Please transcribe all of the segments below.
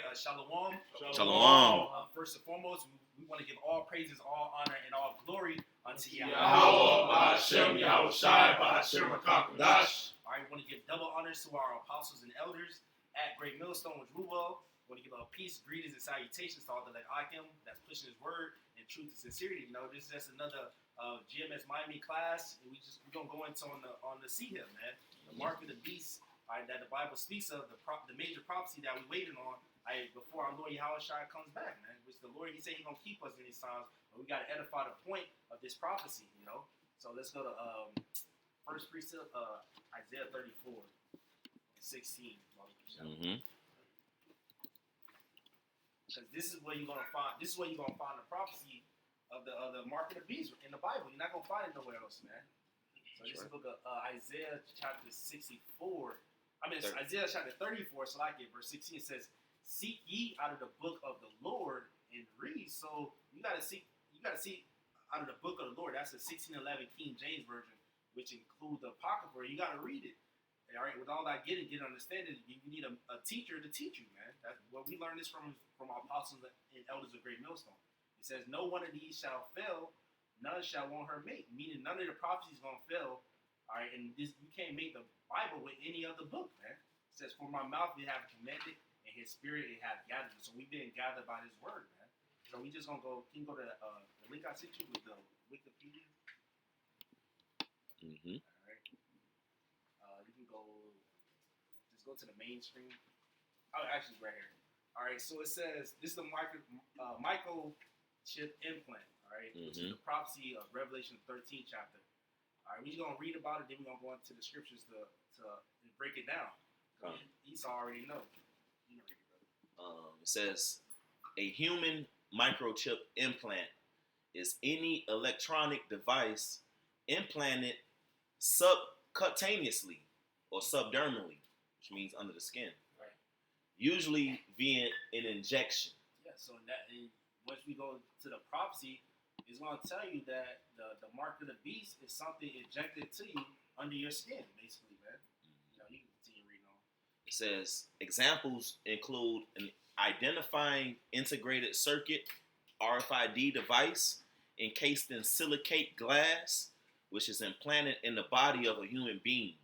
right, Shalom. Shalom. First and foremost, we want to give all praises, all honor, and all glory unto Yahweh. Ba'ashem Yahushai, Ba'ashem HaKadosh. All right, we want to give double honors to our apostles and elders at Great Millstone with Ruel. We want to give peace, greetings, and salutations to all the Akim that's pushing his word in truth and sincerity. You know, this is just another GMS Miami class, and we're gonna go into on the sea here, man. The mark of the beast. Right, that the Bible speaks of, the major prophecy that we're waiting on, before our Lord Yahushua comes back, man. Which the Lord, he said he's going to keep us in these times, but we got to edify the point of this prophecy, you know. So let's go to first precept, Isaiah 34, 16. Because this is where you're going to find. This is where you're going to find the prophecy of the mark of the beast in the Bible. You're not going to find it nowhere else, man. So this is the book of Isaiah chapter 64. Isaiah chapter 34, so like it, verse 16 says, "Seek ye out of the book of the Lord and read." So you gotta seek out of the book of the Lord. That's the 1611 King James version, which includes the Apocrypha. You gotta read it. All right, with all that get understanding, you need a teacher to teach you, man. That's what we learned this from our apostles and elders of Great Millstone. It says, "No one of these shall fail, none shall want her mate." Meaning none of the prophecies gonna fail. All right, and this, you can't make the Bible with any other book, man. It says, "For my mouth it have commanded, and his spirit it have gathered." So we've been gathered by this word, man. So we just gonna go. You can go to the link I sent you with the Wikipedia. All right. You can go. Just go to the main screen. Oh, actually, right here. All right. So it says this is the microchip implant. All right, which is the prophecy of Revelation 13 chapter. All right, we're just gonna read about it, then we're gonna go into the scriptures to break it down. Esau already know. You know, It says a human microchip implant is any electronic device implanted subcutaneously or subdermally, which means under the skin. Right. Usually via an injection. Yeah. So once we go to the prophecy, it's going to tell you that the mark of the beast is something injected to you under your skin, basically, man. You know, you can continue reading on. It says examples include an identifying integrated circuit RFID device encased in silicate glass, which is implanted in the body of a human being.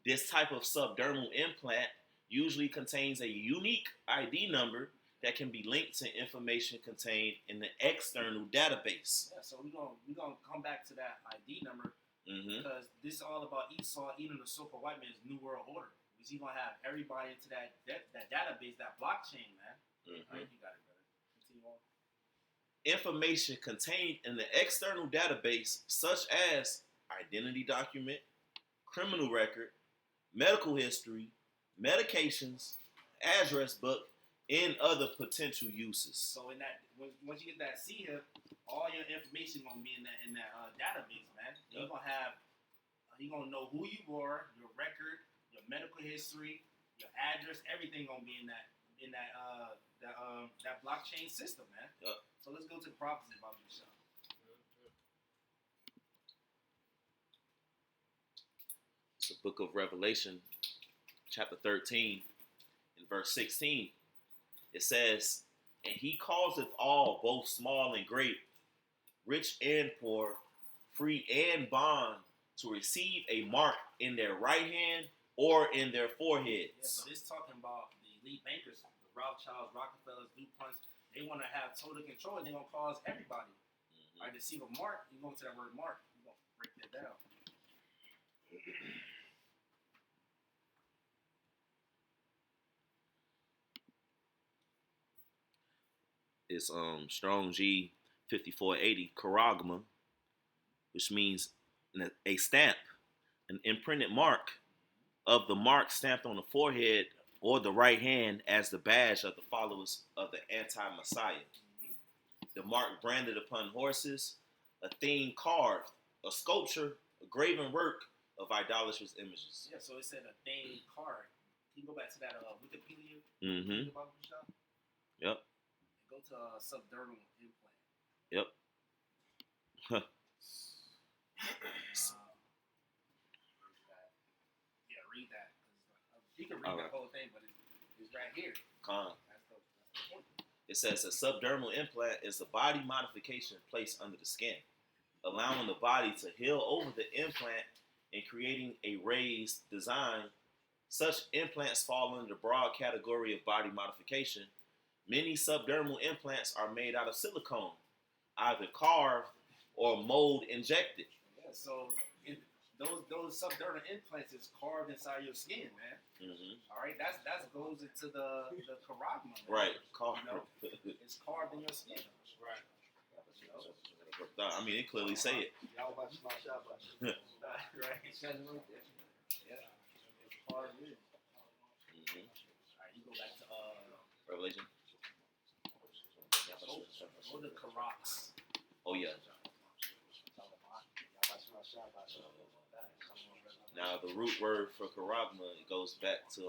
This type of subdermal implant usually contains a unique ID number that can be linked to information contained in the external database. Yeah, so we're gonna come back to that ID number because this is all about Esau, even the so-called white man's new world order. Because he's gonna have everybody into that database, that blockchain, man. All right, you got it, brother. Continue on. Information contained in the external database, such as identity document, criminal record, medical history, medications, address book, and other potential uses. So in that, once you get that C here, all your information gonna be in that database, man. You're gonna have, you're gonna know who you were, your record, your medical history, your address, everything gonna be in that blockchain system, man. Yep. So let's go to the prophecy about this show. It's the book of Revelation, chapter 13, in verse 16. It says, "And he causeth all, both small and great, rich and poor, free and bond, to receive a mark in their right hand or in their foreheads." Yeah, so this talking about the elite bankers, the Rothschilds, Rockefellers, DuPonts. They want to have total control, and they're going to cause everybody. All right, to see a mark, you go to that word mark, you're going to break that down. It's Strong G 5480 charagma, which means a stamp, an imprinted mark of the mark stamped on the forehead or the right hand as the badge of the followers of the anti-Messiah. The mark branded upon horses, a theme carved, a sculpture, a graven work of idolatrous images. Yeah, so it said a theme carved. Can you go back to that Wikipedia? Yep. Go to subdermal implant. Yep. Read that. You can read the whole thing, but it's right here. That's It says a subdermal implant is a body modification placed under the skin, allowing the body to heal over the implant and creating a raised design. Such implants fall under the broad category of body modification. Many subdermal implants are made out of silicone, either carved or mold injected. Yeah, so those subdermal implants is carved inside your skin, man. Mm-hmm. All right, that goes into the carotid, man. Right, carved. You know, it's carved in your skin. Right. You know? I mean, it clearly say it. Right. Yeah. It's carved in. Mm-hmm. All right, you go back to Revelation. go to Karoks. Oh yeah. Now the root word for charagma, it goes back to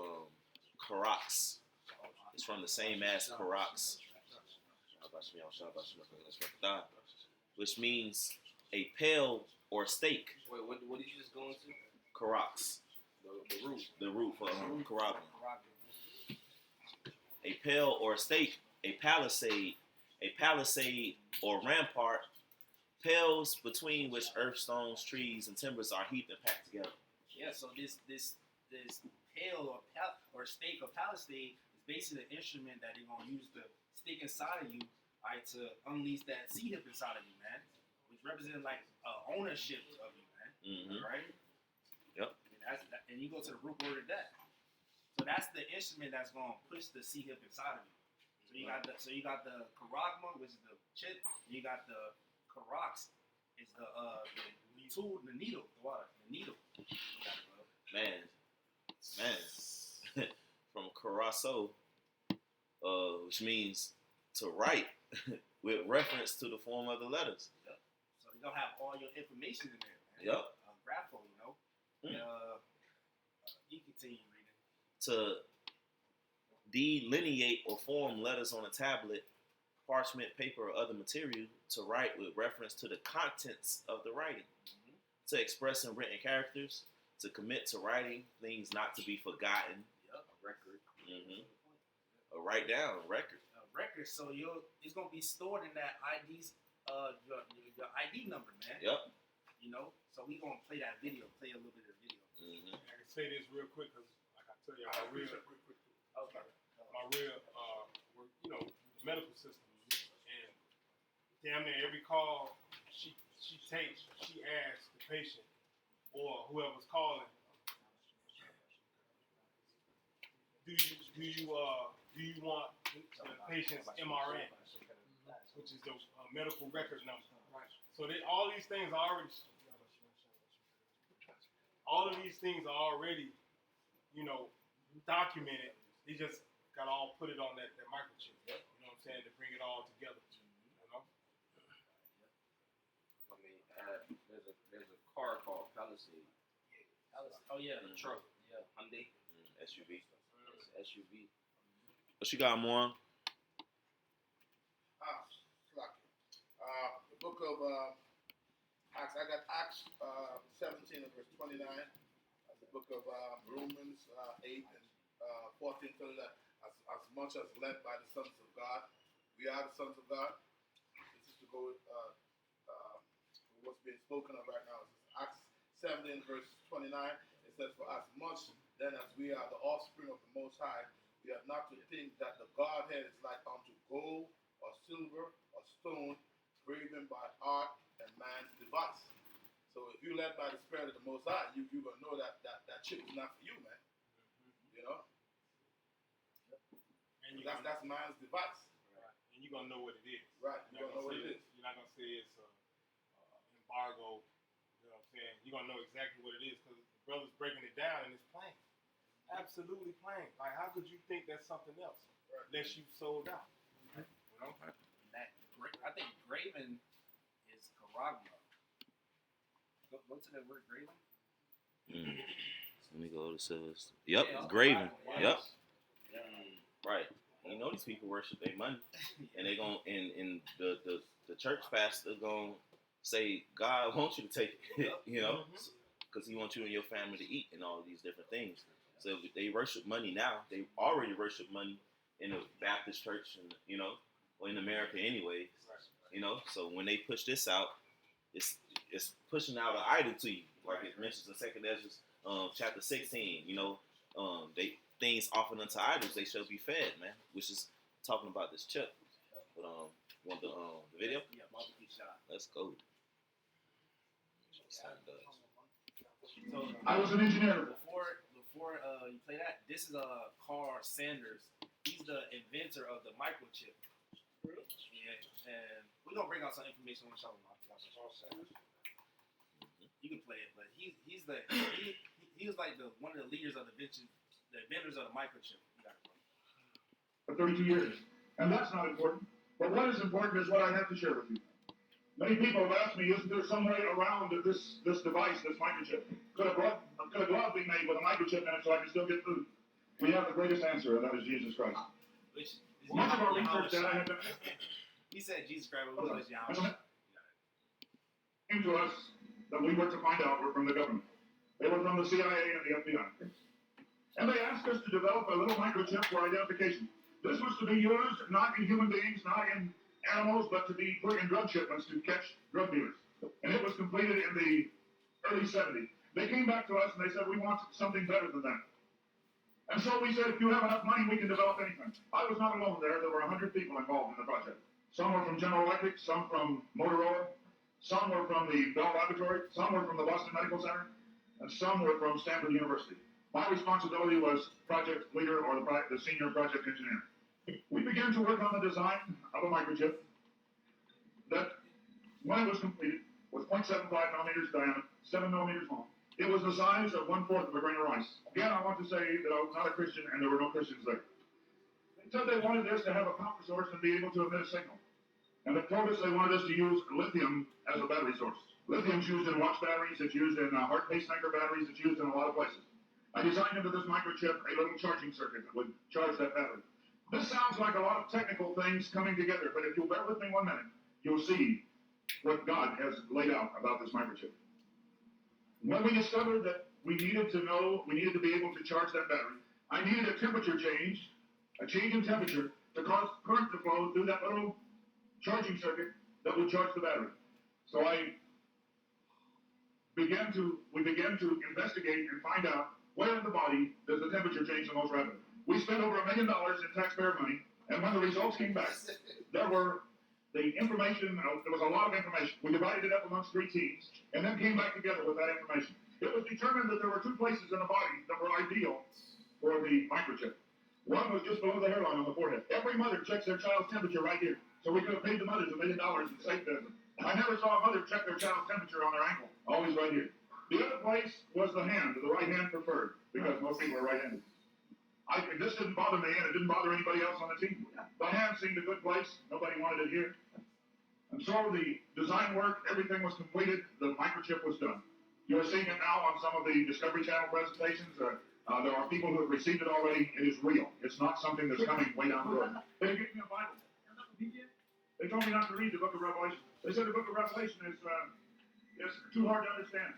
karox. It's from the same as karox, which means a pail or steak. Wait, what did you just go into? Karox, The root. the root for charagma. A pail or steak, a palisade or rampart, pales between which earth, stones, trees, and timbers are heaped and packed together. Yeah, so this pail or stake or palisade is basically an instrument that they're gonna use to stick inside of you, right, to unleash that C hip inside of you, man, which represents like ownership of you, man. Mm-hmm. Right? Yep. And you go to the root word of that. So that's the instrument that's gonna push the C hip inside of you. So you got the charagma, which is the chip, and you got the karox, is the tool, the needle, the needle. Man, from Carasso, which means to write, with reference to the form of the letters. Yep. So you're gonna have all your information in there, man. Yep. Grapho, you know. You continue reading. To delineate or form letters on a tablet, parchment, paper, or other material, to write with reference to the contents of the writing, to express in written characters, to commit to writing things not to be forgotten. Yep. A record. Mm-hmm. A write down record. A record. So it's gonna be stored in that ID's your ID number, man. Yep. You know. So we gonna play that video. Play a little bit of the video. Mm-hmm. I can say this real quick because, like I tell you, my real, Okay. medical system, and damn near every call she takes, she asks the patient or whoever's calling, do you want the patient's MRN, which is the medical record number. So all these things are already, documented. They just got all put it on that microchip. You know what I'm saying? To bring it all together. You know? I mean, there's a car called Palisade. Oh yeah, the Mhm. truck. Yeah, Hyundai. SUV. It's an SUV. What you got, more? The book of Acts. I got Acts 17 and verse 29. The book of Romans 8 and 14 tells that as much as led by the sons of God, we are the sons of God. This is to go with what's being spoken of right now. It's Acts 17 verse 29. It says, "For as much then as we are the offspring of the Most High, we are not to think that the Godhead is like unto gold or silver or stone, graven by art and man's device." So if you're led by the Spirit of the Most High, you're going to know that chip is not for you, man. You know? And That's man's device. And you're going to know what it is. Right. You're going to know what it is. You're not going to say it's embargo. You know what I'm saying? You're going to know exactly what it is because the brother's breaking it down and it's plain. Absolutely plain. Like, how could you think that's something else? Right. Unless you sold out. You know? I think graven is charagma. Go to the word graven. Let me go to says. Yep, Yeah, graven. charagma, Yep. yeah. Right. You know these people worship their money, and they gon' and the church pastor gonna say God wants you to take it, you know, because He wants you and your family to eat and all of these different things. So if they worship money now, they already worship money in the Baptist church, and you know or in America anyway. You know, so when they push this out, it's pushing out an idol to you, like it mentions in Second Ezra, chapter 16. You know, they things offered unto idols, they shall be fed, man. Which is talking about this chip. But want the video? Yeah, barbecue shop. Let's go. So I was an engineer. Before you play that, this is Carl Sanders. He's the inventor of the microchip. Yeah, and we're gonna bring out some information on the show. You can play it, but he was like one of the leaders of the inventors of the microchip. You got it, bro. For 32 years. And that's not important. But what is important is what I have to share with you. Many people have asked me, isn't there some way around this device, this microchip? Could a glove be made with a microchip in it so I can still get food? We have the greatest answer, and that is Jesus Christ. Which is Much of our research that I have done he said Jesus Christ was Yahweh. came to us that we were to find out were from the government. They were from the CIA and the FBI. And they asked us to develop a little microchip for identification. This was to be used not in human beings, not in animals, but to be put in drug shipments to catch drug dealers. And it was completed in the early 70s. They came back to us and they said, we want something better than that. And so we said, if you have enough money, we can develop anything. I was not alone there. There were 100 people involved in the project. Some were from General Electric, some from Motorola, some were from the Bell Laboratory, some were from the Boston Medical Center, and some were from Stanford University. My responsibility was project leader or the senior project engineer. We began to work on the design of a microchip that, when it was completed, was 0.75 millimeters diameter, 7 millimeters long. It was the size of 1/4 of a grain of rice. Again, I want to say that I was not a Christian and there were no Christians there. They said they wanted this to have a power source and be able to emit a signal. And they told us they wanted us to use lithium as a battery source. Lithium's used in watch batteries, it's used in heart pacemaker batteries, it's used in a lot of places. I designed into this microchip a little charging circuit that would charge that battery. This sounds like a lot of technical things coming together, but if you'll bear with me 1 minute, you'll see what God has laid out about this microchip. When we discovered that we needed to be able to charge that battery, I needed a temperature change, a change in temperature, to cause current to flow through that little charging circuit that would charge the battery. So we began to investigate and find out where in the body does the temperature change the most rapidly. We spent over $1 million in taxpayer money, and when the results came back, there was a lot of information. We divided it up amongst 3 teams, and then came back together with that information. It was determined that there were 2 places in the body that were ideal for the microchip. One was just below the hairline on the forehead. Every mother checks their child's temperature right here. So we could have paid the mothers $1 million and saved them. I never saw a mother check their child's temperature on their ankle. Always right here. The other place was the hand, the right hand preferred, because most people are right-handed. This didn't bother me, and it didn't bother anybody else on the team. The hand seemed a good place. Nobody wanted it here. And so the design work, everything was completed. The microchip was done. You are seeing it now on some of the Discovery Channel presentations. There are people who have received it already. It is real. It's not something that's coming way down the road. They gave me a Bible. They told me not to read the book of Revelation. They said the book of Revelation is too hard to understand.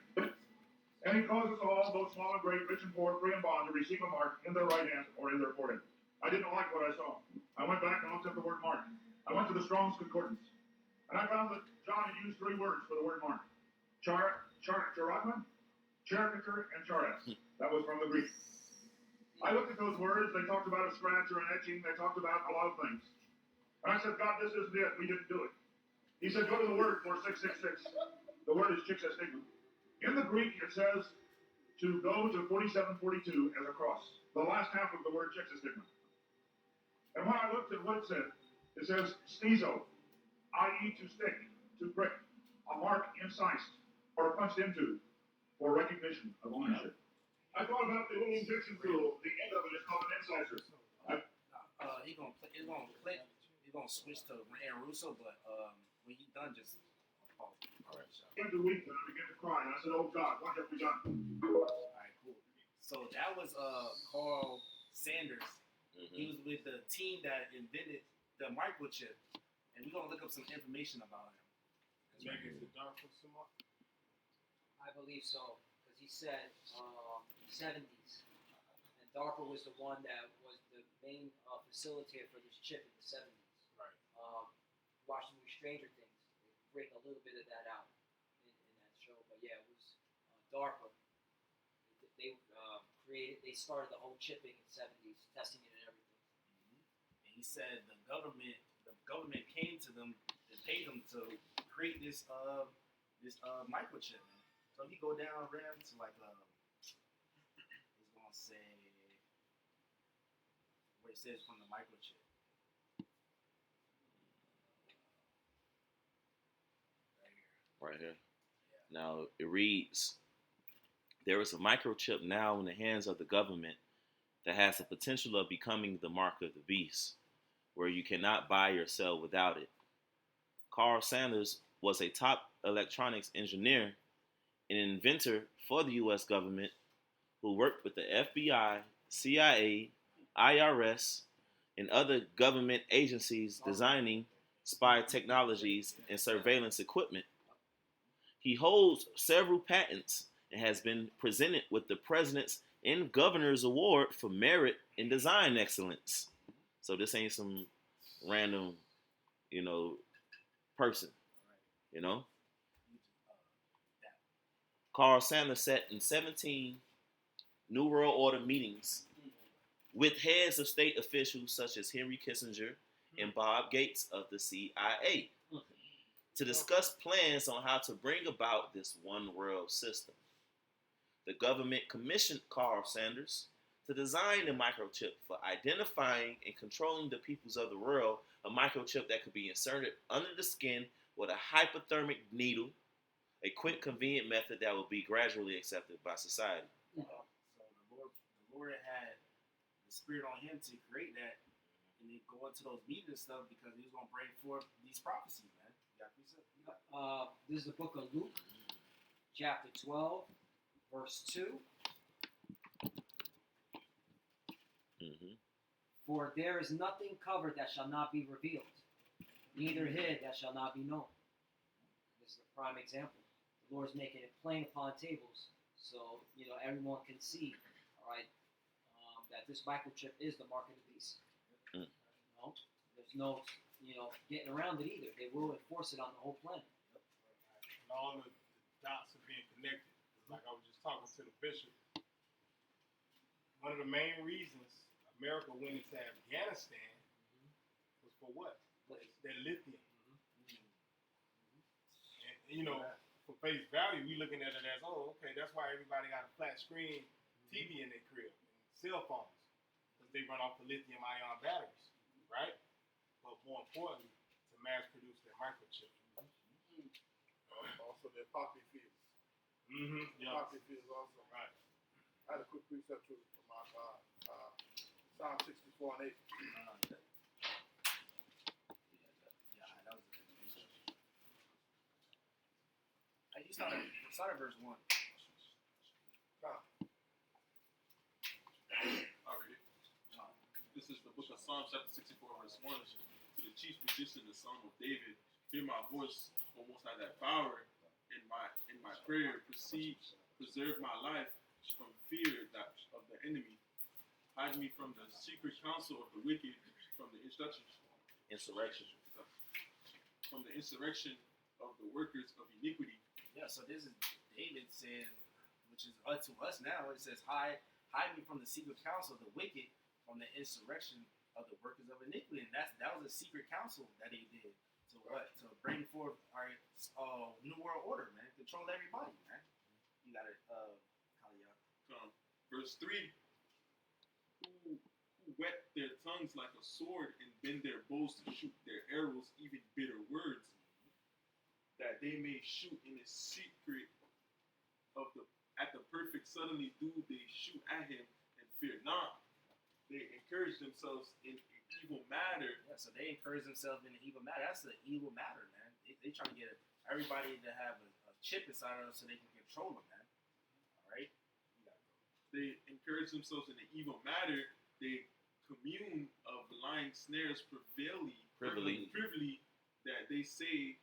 And he calls us all, both small and great, rich and poor, free and bond, to receive a mark in their right hand or in their forehead. I didn't like what I saw. I went back and looked up the word mark. I went to the Strong's Concordance. And I found that John had used 3 words for the word mark. Charagma, caricature, and charas. That was from the Greek. I looked at those words. They talked about a scratch or an etching. They talked about a lot of things. And I said, God, this isn't it. We didn't do it. He said, go to the word for 666. The word is chixestigma. In the Greek, it says to go to 4742 as a cross. The last half of the word chixestigma. And when I looked at what it says stizo, i.e. to stick, to prick, a mark incised, or punched into, for recognition of ownership. I thought about the little injection tool. The end of it is called an incisor. He's gonna switch to Aaron Russo, but when he's done, just pause. All right. I began to weep and I began to cry, and I said, "Oh God, what have we done?" All right, cool. So that was Carl Sanders. Mm-hmm. He was with the team that invented the microchip, and we're gonna look up some information about him. I believe so, because he said 70s, and DARPA was the one that was the main facilitator for this chip in the 70s. Right. Stranger Things. They break a little bit of that out in that show. But yeah, it was DARPA. They started the whole chipping in the 70s, testing it and everything. And he said the government came to them and paid them to create this microchip, man. So if you go down, Ram, to like he's gonna say where it says from the microchip. Right here. Now it reads, there is a microchip now in the hands of the government that has the potential of becoming the mark of the beast, where you cannot buy or sell without it. Carl Sanders was a top electronics engineer and inventor for the U.S. government who worked with the FBI, CIA, IRS, and other government agencies designing spy technologies and surveillance equipment. He holds several patents and has been presented with the President's and Governor's Award for Merit in Design Excellence. So this ain't some random, person, Carl Sanders sat in 17 New World Order meetings with heads of state officials such as Henry Kissinger and Bob Gates of the CIA to discuss plans on how to bring about this one world system. The government commissioned Carl Sanders to design the microchip for identifying and controlling the peoples of the world, a microchip that could be inserted under the skin with a hypothermic needle, a quick, convenient method that will be gradually accepted by society. So the Lord had the spirit on him to create that, and then go into those meetings and stuff because he was gonna bring forth these prophecies, man. This is the book of Luke, chapter 12, verse 2. Mm-hmm. For there is nothing covered that shall not be revealed, neither hid that shall not be known. This is a prime example. The Lord's making it plain upon tables, so everyone can see. All right, that this microchip is the mark of the beast. Mm. There's no getting around it either. They will enforce it on the whole planet. And all the dots are being connected. Like I was just talking to the bishop. One of the main reasons America went into Afghanistan was for what? Their lithium. And for face value, we looking at it as, okay, that's why everybody got a flat screen TV in their crib, and cell phones, because they run off the lithium-ion batteries, right? But more importantly, to mass produce their microchip. Also, their poppy fields. Yeah. Poppy fields also. Right. I had a quick precept from my Psalm 64 and 8. You start at verse 1. I'll read it. This is the book of Psalm chapter 64, verse 1. To the chief musician, the Psalm of David, hear my voice, O Most High, that power in my prayer. Preserve my life from fear of the enemy. Hide me from the secret counsel of the wicked, from the insurrection of the workers of iniquity. Yeah, so this is David saying, which is to us now, it says, hide me from the secret counsel of the wicked, from the insurrection of the workers of iniquity. And that was a secret counsel that he did to what? To bring forth our new world order, man. Control everybody, man. You got it, Verse 3, who whet their tongues like a sword and bend their bows to shoot their arrows, even bitter words, that they may shoot in the secret at the perfect suddenly do they shoot at him and fear not. They encourage themselves in evil matter. Yeah, so they encourage themselves in the evil matter. That's the evil matter, man. They trying to get everybody to have a chip inside of them so they can control them, man. All right? They encourage themselves in the evil matter. They commune of lying snares privily, that they say,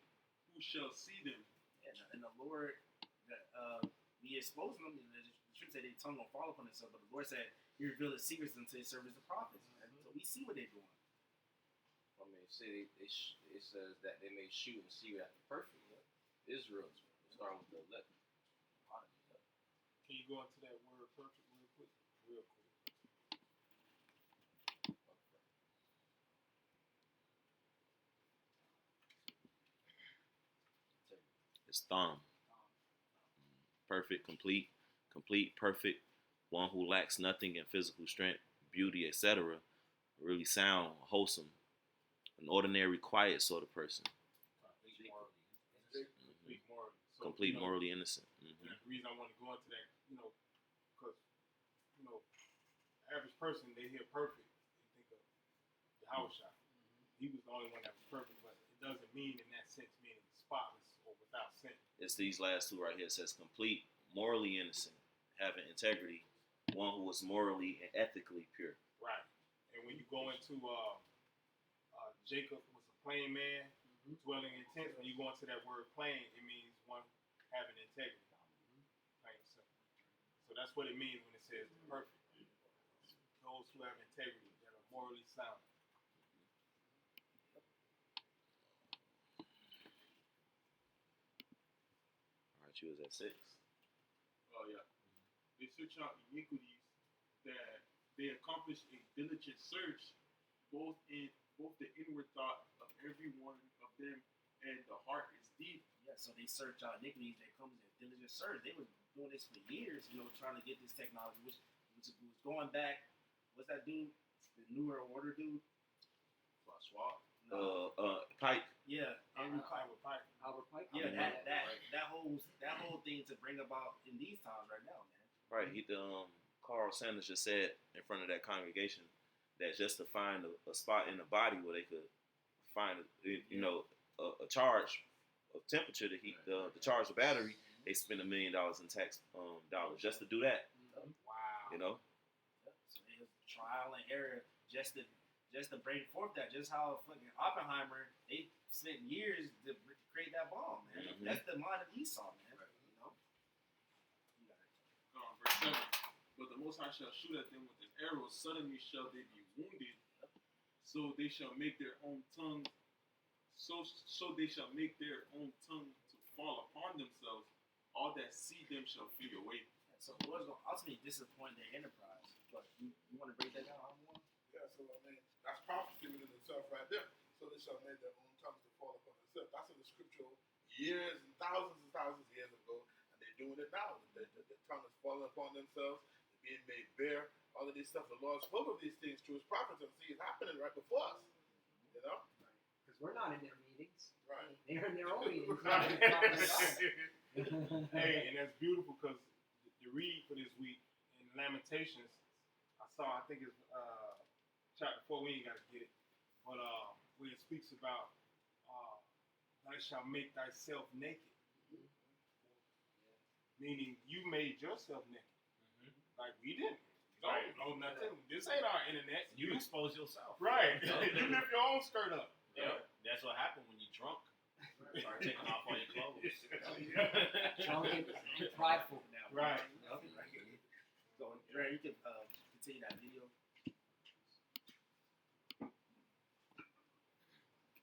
who shall see them? And the Lord, He exposed them. The scripture said their tongue will fall upon themselves, but the Lord said He revealed His secrets unto His servants, the prophets. Man. So we see what they're doing. I mean, They say it says that they may shoot and see at the perfect. Israel starting with the elect. Can you go into that word perfect real quick? Real quick. It's thumb. Perfect, complete, perfect. One who lacks nothing in physical strength, beauty, etc. Really sound, wholesome. An ordinary, quiet sort of person. Complete morally. So, Complete, morally innocent. Mm-hmm. The reason I want to go into that, because, average person, they hear perfect, they think of the house shot. He was the only one that was perfect, but it doesn't mean in that sense meaning spotless or without sin. It's these last two right here. It says complete, morally innocent, having integrity, one who is morally and ethically pure. Right. And when you go into Jacob was a plain man, dwelling in tents, when you go into that word plain, it means one having integrity. Plain and simple. So that's what it means when it says perfect. Those who have integrity, that are morally sound. All right, you was at 6. Oh yeah. They search out iniquities that they accomplish a diligent search, both the inward thought of every one of them, and the heart is deep. Yeah, so they search out iniquities. They come to diligent search. They were doing this for years, trying to get this technology, which was going back. What's that dude? The newer order dude? Francois. Pike. Yeah, Andrew Pike. Albert Pike. Yeah, that whole thing to bring about in these times right now, man. Right. Carl Sanders just said in front of that congregation that just to find a spot in the body where they could find, a charge of temperature to heat the charge of battery, they spend $1 million in tax dollars just to do that. Wow. So it was trial and error just to bring forth that. Just how fucking Oppenheimer, they spent years to create that bomb, man. Mm-hmm. That's the mind of Esau, man. Verse 7. But the Most High shall shoot at them with an arrow. Suddenly shall they be wounded. So they shall make their own tongue. So they shall make their own tongue to fall upon themselves. All that see them shall flee away. So the Lord's going to ultimately disappoint their enterprise. But you want to break that down, Amor? Yeah, so that's prophecy within itself right there. So they shall make their own tongues to fall upon themselves. That's in the scripture years and thousands of years ago, and they're doing it now. The tongue is falling upon themselves, they're being made bare, all of these stuff. The Lord spoke of these things through his prophets, and see it happening right before us. Because we're not in their meetings. Right. They're in their own meetings. Hey, and that's beautiful because the read for this week in Lamentations, I think it's chapter 4, we ain't got to get it, but where it speaks about thou shalt make thyself naked. Meaning you made yourself naked. Like we didn't. Right. No, nothing. This ain't our internet. You expose yourself. Right. You lift your own skirt up. Yeah. That's what happened when you drunk. Start taking off all your clothes. Drunk and prideful. Now, Right. So, Dre, you can continue that video.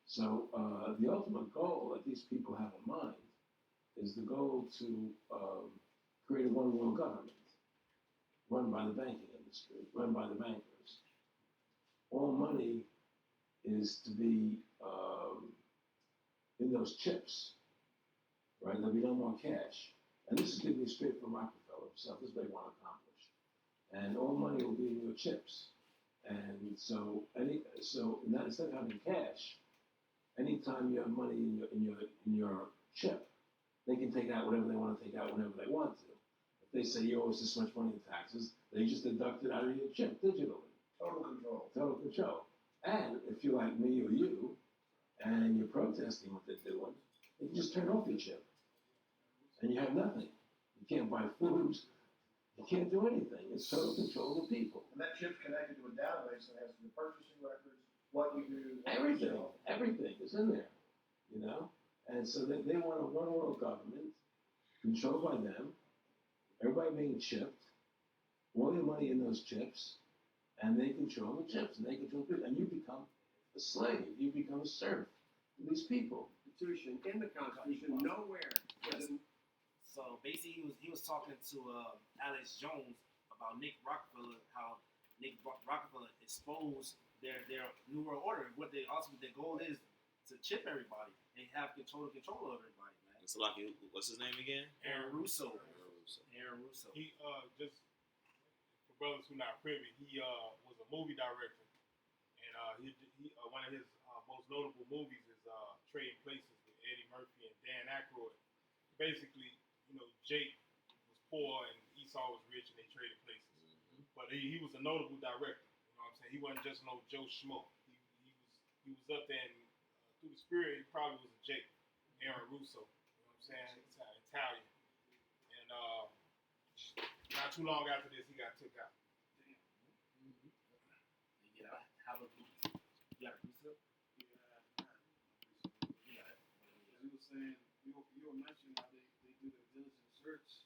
So the ultimate goal that these people have in mind is the goal to create a one world government run by the banking industry, run by the bankers. All money is to be in those chips, right? There'll be no more cash. And this is getting straight from Rockefeller himself. This is what they want to accomplish. And all money will be in your chips. And so instead of having cash, anytime you have money in your chip, they can take out whatever they want to take out whenever they want to. If they say you owe us this much money in taxes, they just deduct it out of your chip digitally. Total control. Total control. And if you're like me or you, and you're protesting what they're doing, they can just turn off your chip. And you have nothing. You can't buy food. You can't do anything. It's total control of the people. And that chip's connected to a database that has your purchasing records, what you do. Everything is in there, And so they want a one world government controlled by them, everybody being chipped, all your money in those chips, and they control the chips, and they control people, and you become a slave. You become a serf to these people. Constitution, in the Constitution, nowhere. So basically, he was talking to Alex Jones about Nick Rockefeller, how Nick Rockefeller exposed their New World Order. What they ultimately their goal is to chip everybody and have control over everybody, man. It's like, what's his name again? Aaron Russo. He just for brothers who not privy, he was a movie director, and he one of his most notable movies is Trading Places with Eddie Murphy and Dan Aykroyd. Basically, Jake was poor and Esau was rich, and they traded places. Mm-hmm. But he was a notable director. You know what I'm saying? He wasn't just no Joe Schmo. He was up there, and through the spirit, he probably was a Jake, Aaron Russo. You know what I'm saying? Italian. And not too long after this, he got took out. Mm-hmm. You got a Russo? Yeah. He was saying, you were mentioning how they do their diligent search.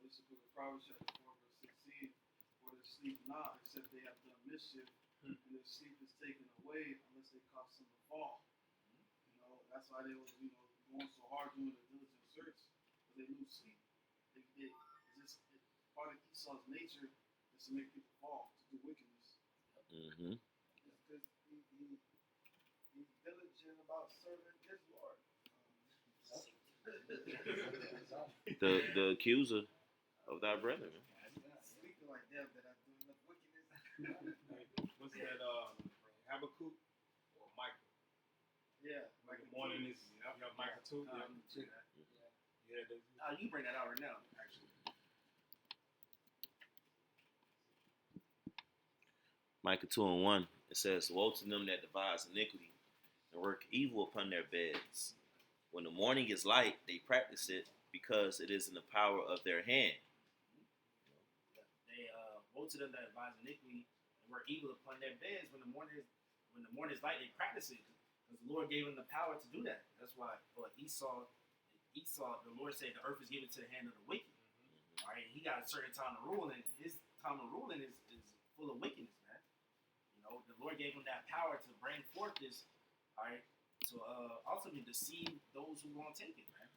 This is the Proverbs chapter 4, verse 16. For they sleep not, except they have done mischief, and their sleep is taken away unless they cause them to fall. That's why they was, going so hard doing the diligent search, because they lose sleep. Part of Esau's nature is to make people fall, to do wickedness. Mm-hmm. Because he's diligent about serving his Lord. The accuser of thy brethren. Sleeping like them that I do enough wickedness. What's that? Habakkuk or Michael? Yeah, like the morning is Michael too. Yeah, you bring that out right now, actually. Micah 2:1, it says, "Woe to them that devise iniquity and work evil upon their beds. When the morning is light, they practice it because it is in the power of their hand." They woe to them that devise iniquity and work evil upon their beds. When the morning is light, they practice it because the Lord gave them the power to do that. That's why for Esau, the Lord said the earth is given to the hand of the wicked. Mm-hmm. All right, he got a certain time to rule, and his time of ruling is full of wickedness. The Lord gave him that power to bring forth this, all right, to ultimately deceive those who won't take it, man.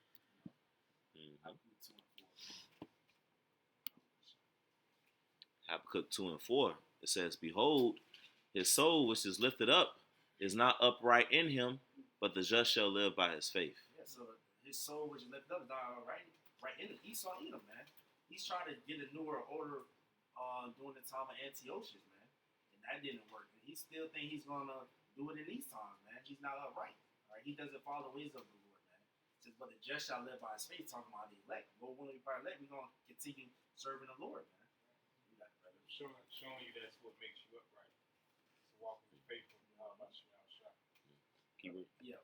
Habakkuk 2:4, it says, "Behold, his soul which is lifted up is not upright in him, but the just shall live by his faith." Yeah, so his soul which is lifted up is not right in him. Esau in him, man. He's trying to get a newer order during the time of Antiochus, man. That didn't work. And he still think he's gonna do it in these times, man. He's not upright. All right, he doesn't follow the ways of the Lord, man. It says, "But the just shall live by his faith." Talking about the elect. Well, when we are elect, we're gonna continue serving the Lord, man. You got it, brother. Showing you that's what makes you upright. To walk in faith with Keyword. Yeah.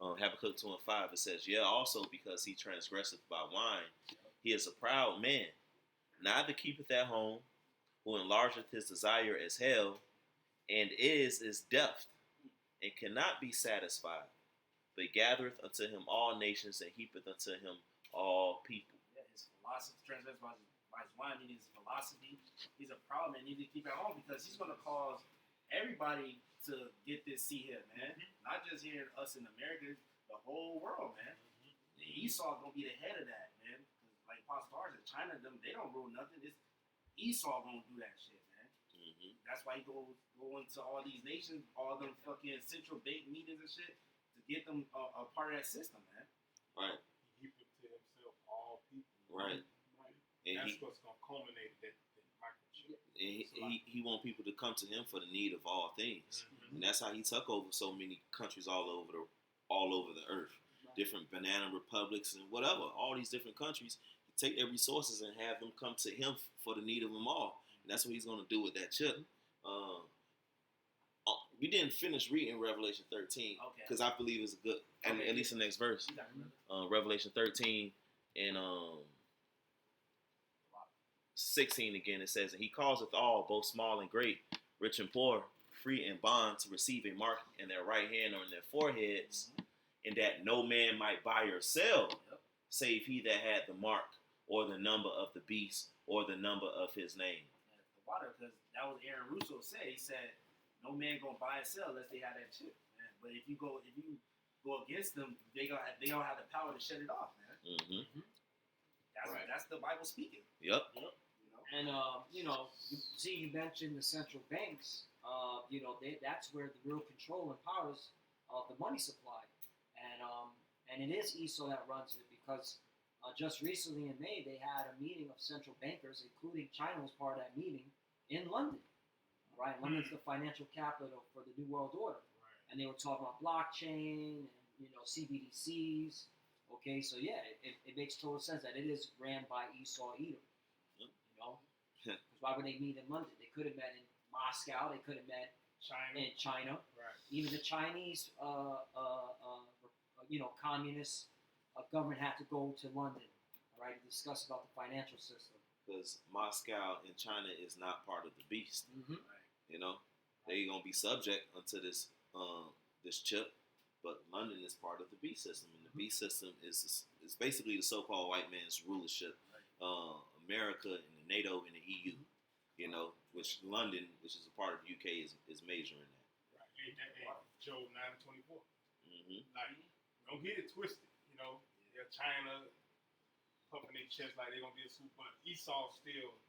Habakkuk 2:5, it says, "Yeah, also because he transgresseth by wine, he is a proud man, neither keepeth at home, who enlargeth his desire as hell, and is depth, and cannot be satisfied, but gathereth unto him all nations, and heapeth unto him all people." Yeah, his philosophy transgressed by his wine, meaning his philosophy. He's a problem and need to keep at home because he's going to cause everybody to get this seed here, man. Mm-hmm. Not just here in us in America, the whole world, man. Mm-hmm. Esau going to be the head of that, man. Because like Pastor Bar said, China, they don't rule nothing. It's Esau gonna do that shit, man. Mm-hmm. That's why he go into all these nations, all them fucking central bank meetings and shit, to get them a part of that system, man. Right. He put to himself all people. Right. And that's what's gonna culminate that microchip. And he want people to come to him for the need of all things, mm-hmm. and that's how he took over so many countries all over the earth, right. Different banana republics and whatever, all these different countries. Take their resources and have them come to him for the need of them all. And that's what he's going to do with that chip. We didn't finish reading Revelation 13 because I believe it's a good, and at least the next verse. Revelation 13 and 16 again, it says, "And he causeth all, both small and great, rich and poor, free and bond, to receive a mark in their right hand or in their foreheads, and that no man might buy or sell, save he that had the mark, or the number of the beast, or the number of his name." The water, because that was Aaron Russo said. He said, No man gonna buy and sell unless they have that chip, man. But if you go against them, they don't have the power to shut it off, man. Mm-hmm. That's the Bible speaking. Yep. And you mentioned the central banks. That's where the real control and powers of the money supply, and it is Esau that runs it because just recently in May they had a meeting of central bankers, including China was part of that meeting in London. Right, London's the financial capital for the New World Order, and they were talking about blockchain and CBDCs. Okay, so yeah, it makes total sense that it is ran by Esau Edom. Because why would they meet in London? They could have met in Moscow. They could have met in China. Right. Even the Chinese, communist government had to go to London, all right, to discuss about the financial system. Because Moscow and China is not part of the beast. Mm-hmm. They're gonna be subject unto this chip, but London is part of the beast system, and the beast system is basically the so-called white man's rulership. America and the NATO and the EU, which London, which is a part of the UK, is major in that. Right. Hey, Job 9:24. Mm-hmm. Like, don't get it twisted. China puffing their chest like they're gonna be a super, but Esau still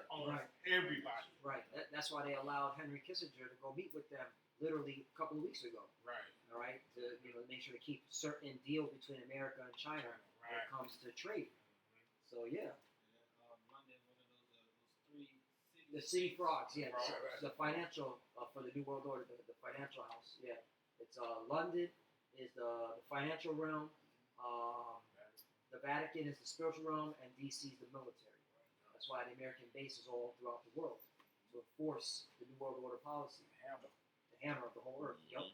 owns everybody. Right. That's why they allowed Henry Kissinger to go meet with them literally a couple of weeks ago. Right. All right. To make sure to keep certain deals between America and China when it comes to trade. So yeah. London, one of those 3 cities. The City Frogs, yeah. Right. The financial for the New World Order, the financial house, yeah. It's London is the financial realm. The Vatican is the spiritual realm, and DC is the military. That's why the American base is all throughout the world to enforce the New World Order policy. The hammer of the whole earth. Yep.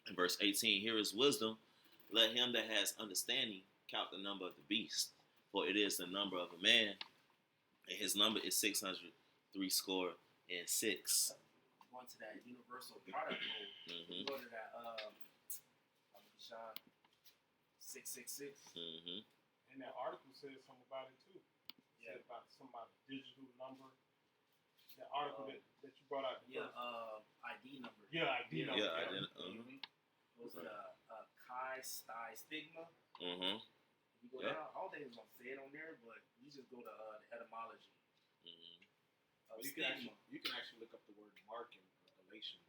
In verse 18, here is wisdom. Let him that has understanding count the number of the beast, for it is the number of a man, and his number is 666. Going to that universal product code. Mm-hmm. Go to that John 666. Mm-hmm. And that article says something about it too. Yeah. Said about something about a digital number. That article that you brought out. ID number. Yeah, ID number. Yeah, It was the Chi Sty Stigma. Mm-hmm. You go down, all they was gonna say it on there, but you just go to the etymology. Mm-hmm. You can actually look up the word mark in Galatians.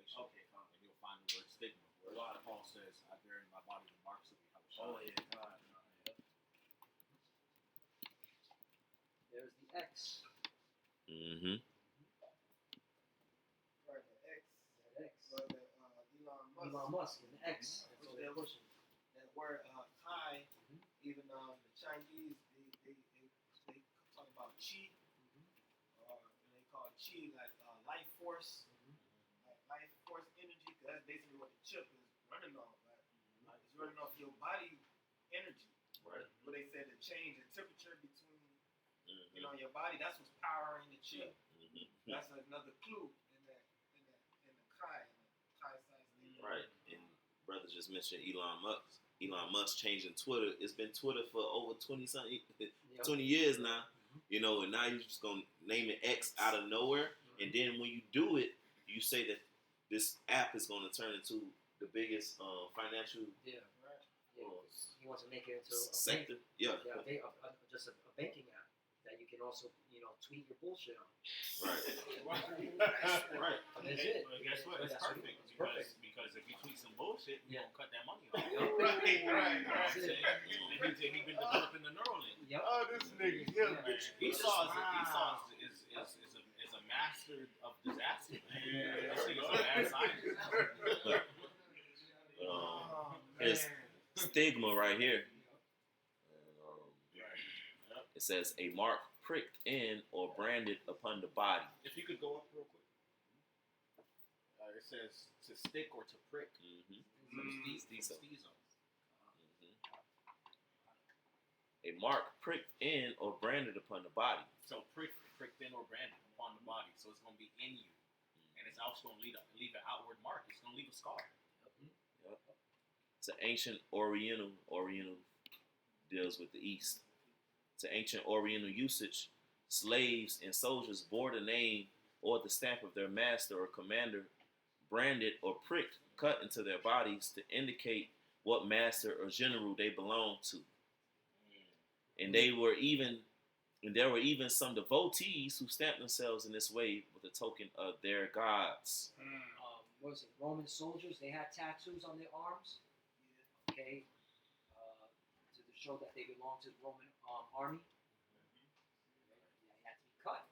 Okay, fine. And you'll find the word stigma. Where Paul says, "I bear in my body the marks of Yahushua." Oh yeah, God. There's the X. Mm-hmm. Right, the X. That X. But Elon Musk and the X. That's what they're pushing. That word chi, even the Chinese, they talk about chi, or they call it chi like life force, like life force energy. Cause that's basically what the chip is running off. Like it's running off your body energy. Right. What they said, the change in temperature between your body, that's what's powering the chip. Mm-hmm. That's another clue in the chi science. Right. And brother just mentioned Elon Musk. Elon Musk changing Twitter. It's been Twitter for over 20 years now. And now you're just gonna name it X out of nowhere. And then when you do it, you say that this app is gonna turn into the biggest financial Yeah. He wants to make it into a sector. just a banking app that you can also tweet your bullshit on. Right. Right. That's it. But guess what? It's perfect. Because if you tweet some bullshit, you're going to cut that money off. Right. You know what I'm saying? And he's been developing the neural link. Yep. Oh, this nigga here, man. Esau is a master of disaster. Man. This nigga's a mad scientist. It's stigma right here. It says a mark pricked in or branded upon the body. If you could go up real quick. It says to stick or to prick. A mark pricked in or branded upon the body. So pricked in or branded upon the body. So it's going to be in you. And it's also going to leave an outward mark. It's going to leave a scar. Yep. It's an ancient Oriental deals with the East. It's an ancient Oriental usage. Slaves and soldiers bore the name or the stamp of their master or commander, branded or pricked, cut into their bodies to indicate what master or general they belonged to. And there were even some devotees who stamped themselves in this way with a token of their gods. What was it? Roman soldiers, they had tattoos on their arms. Okay, to show that they belonged to the Roman army. They had to be cut.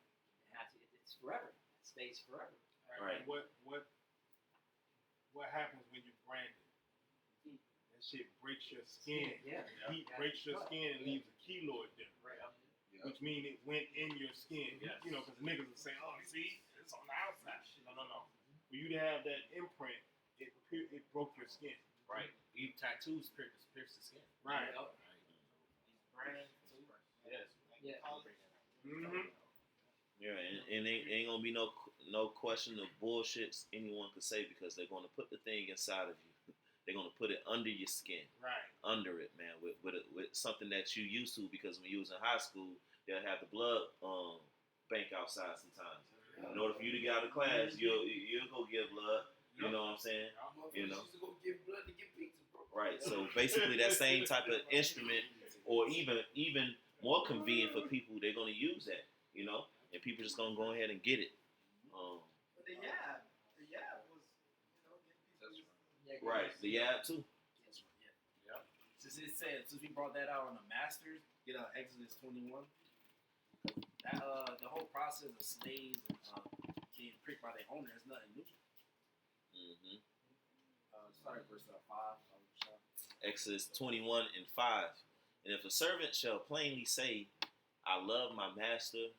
It's forever. It stays forever. Right. And what happens when you brand it? That shit breaks your skin. Yeah. Heat breaks your skin and leaves a keloid there. Right. Which means it went in your skin. Yes. You know, because niggas will say, "Oh, see, it's on the outside." No. For you to have that imprint, it broke your skin. Right. Even tattoos pierce the skin. Right. Brand too. Yes. Yeah. Mm-hmm. Yeah, and ain't gonna be no question of bullshits anyone could say, because they're gonna put the thing inside of you. They're gonna put it under your skin, Right. under it, man, with something that you used to. Because when you was in high school, they'll have the blood bank outside sometimes. In order for you to get out of class, you'll go give blood. You know what I'm saying? You know. Used to go give blood to get pizza, bro. Right. So basically, that same type of instrument, or even more convenient for people, they're gonna use that. You know, and people just gonna go ahead and get it. But the yab was, Right. The yab too. That's right, yeah. Since we brought that out on the Masters, Exodus 21. That the whole process of slaves and being pricked by their owner is nothing new. Mm-hmm. Start at verse 5. Exodus 21:5. And if a servant shall plainly say, "I love my master,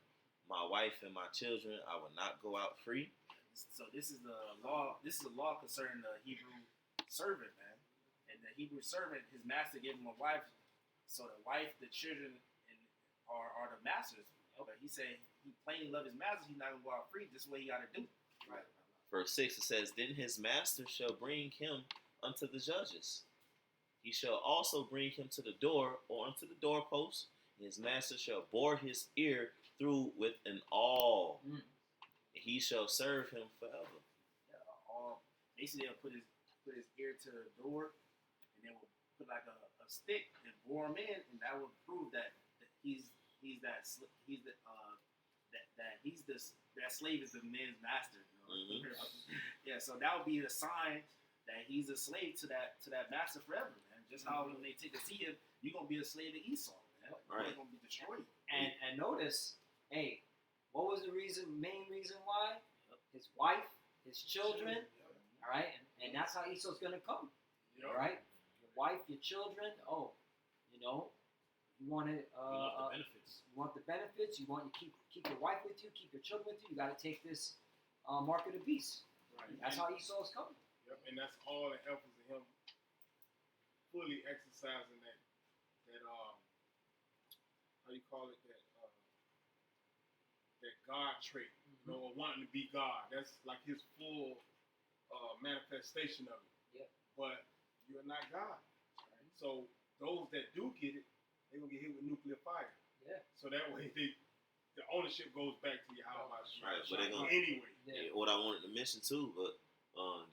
my wife, and my children, I will not go out free." So this is the law. This is a law concerning the Hebrew servant, man. And the Hebrew servant, his master gave him a wife. So the wife, the children, are the masters. But he said he plainly loved his master. He's not gonna go out free. This is what he got to do. Right. Verse 6, it says, "Then his master shall bring him unto the judges. He shall also bring him to the door or unto the doorpost. And his master shall bore his ear through with an awl. And he shall serve him forever." Basically, they'll put his ear to the door, and then we'll put like a stick and bore him in, and that will prove that that slave is the man's master. You know? Yeah, so that would be a sign that he's a slave to that master forever, man. Just how when they take to see him, you're gonna be a slave to Esau, man. Right. You're gonna be destroyed. And notice, hey, what was the main reason why? His wife, his children, all right? And that's how Esau's going to come, all right? Your wife, your children, you want to, the benefits. You want the benefits, you want to keep your wife with you, keep your children with you, you got to take this mark of the beast. Right. That's how Esau's coming. Yep. And that's all the efforts of him fully exercising that how you call it, that God trait, or wanting to be God. That's like his full manifestation of it. Yep. But you're not God. Right? So those that do get it, they're gonna get hit with nuclear fire. Yeah. So that way the ownership goes back to Yahweh. Right, but they're gonna anyway. Yeah. What I wanted to mention too, but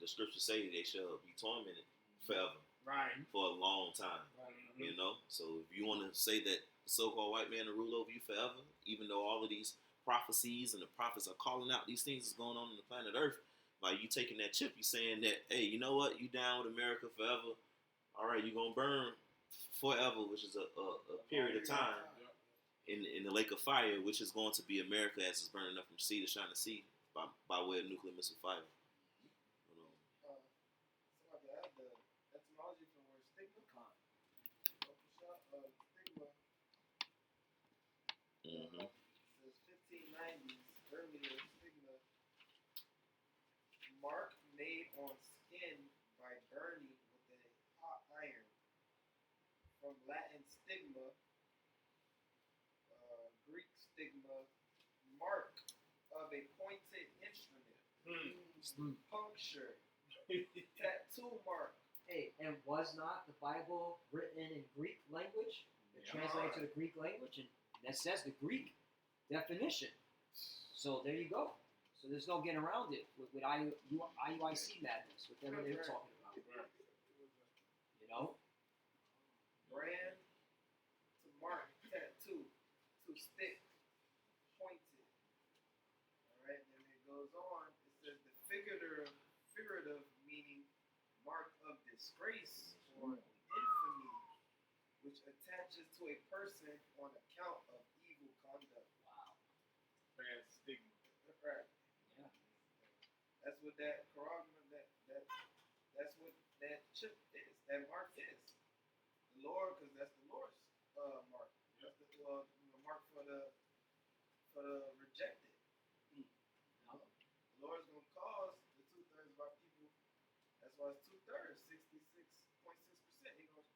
the scriptures say they shall be tormented forever. Right. For a long time. Right. You know? So if you want to say that the so-called white man will rule over you forever, even though all of these prophecies and the prophets are calling out these things that's going on the planet Earth, like you taking that chip, you saying that, hey, you know what? You down with America forever. All right, you're going to burn forever, which is a period of time in the lake of fire, which is going to be America as it's burning up from sea to shining sea by way of nuclear missile fire. Somebody add the etymology for the word stigma. Mm-hmm. It says 1590s, earlier stigma, mark made on skin by burning with a hot iron. From Latin stigma, Greek stigma, mark of a pointed instrument. Puncture, tattoo mark. Hey, and was not the Bible written in Greek language? It translated to the Greek language, and that says the Greek definition. So there you go. So there's no getting around it with IUIC madness, whatever they were talking about. You know? Brand to mark, tattoo, to stick, pointed. Alright, and then it goes on. It says the figurative meaning mark of disgrace or infamy, which attaches to a person on account of evil conduct. Wow. Bad stigma. Right. Yeah. That's what that corogma, that's what that chip is. That mark is. The Lord, because that's the Lord's mark. That's the mark for the rejected. The Lord's gonna cause the 2/3 of our people. That's why it's 2/3, 66.6%. He's gonna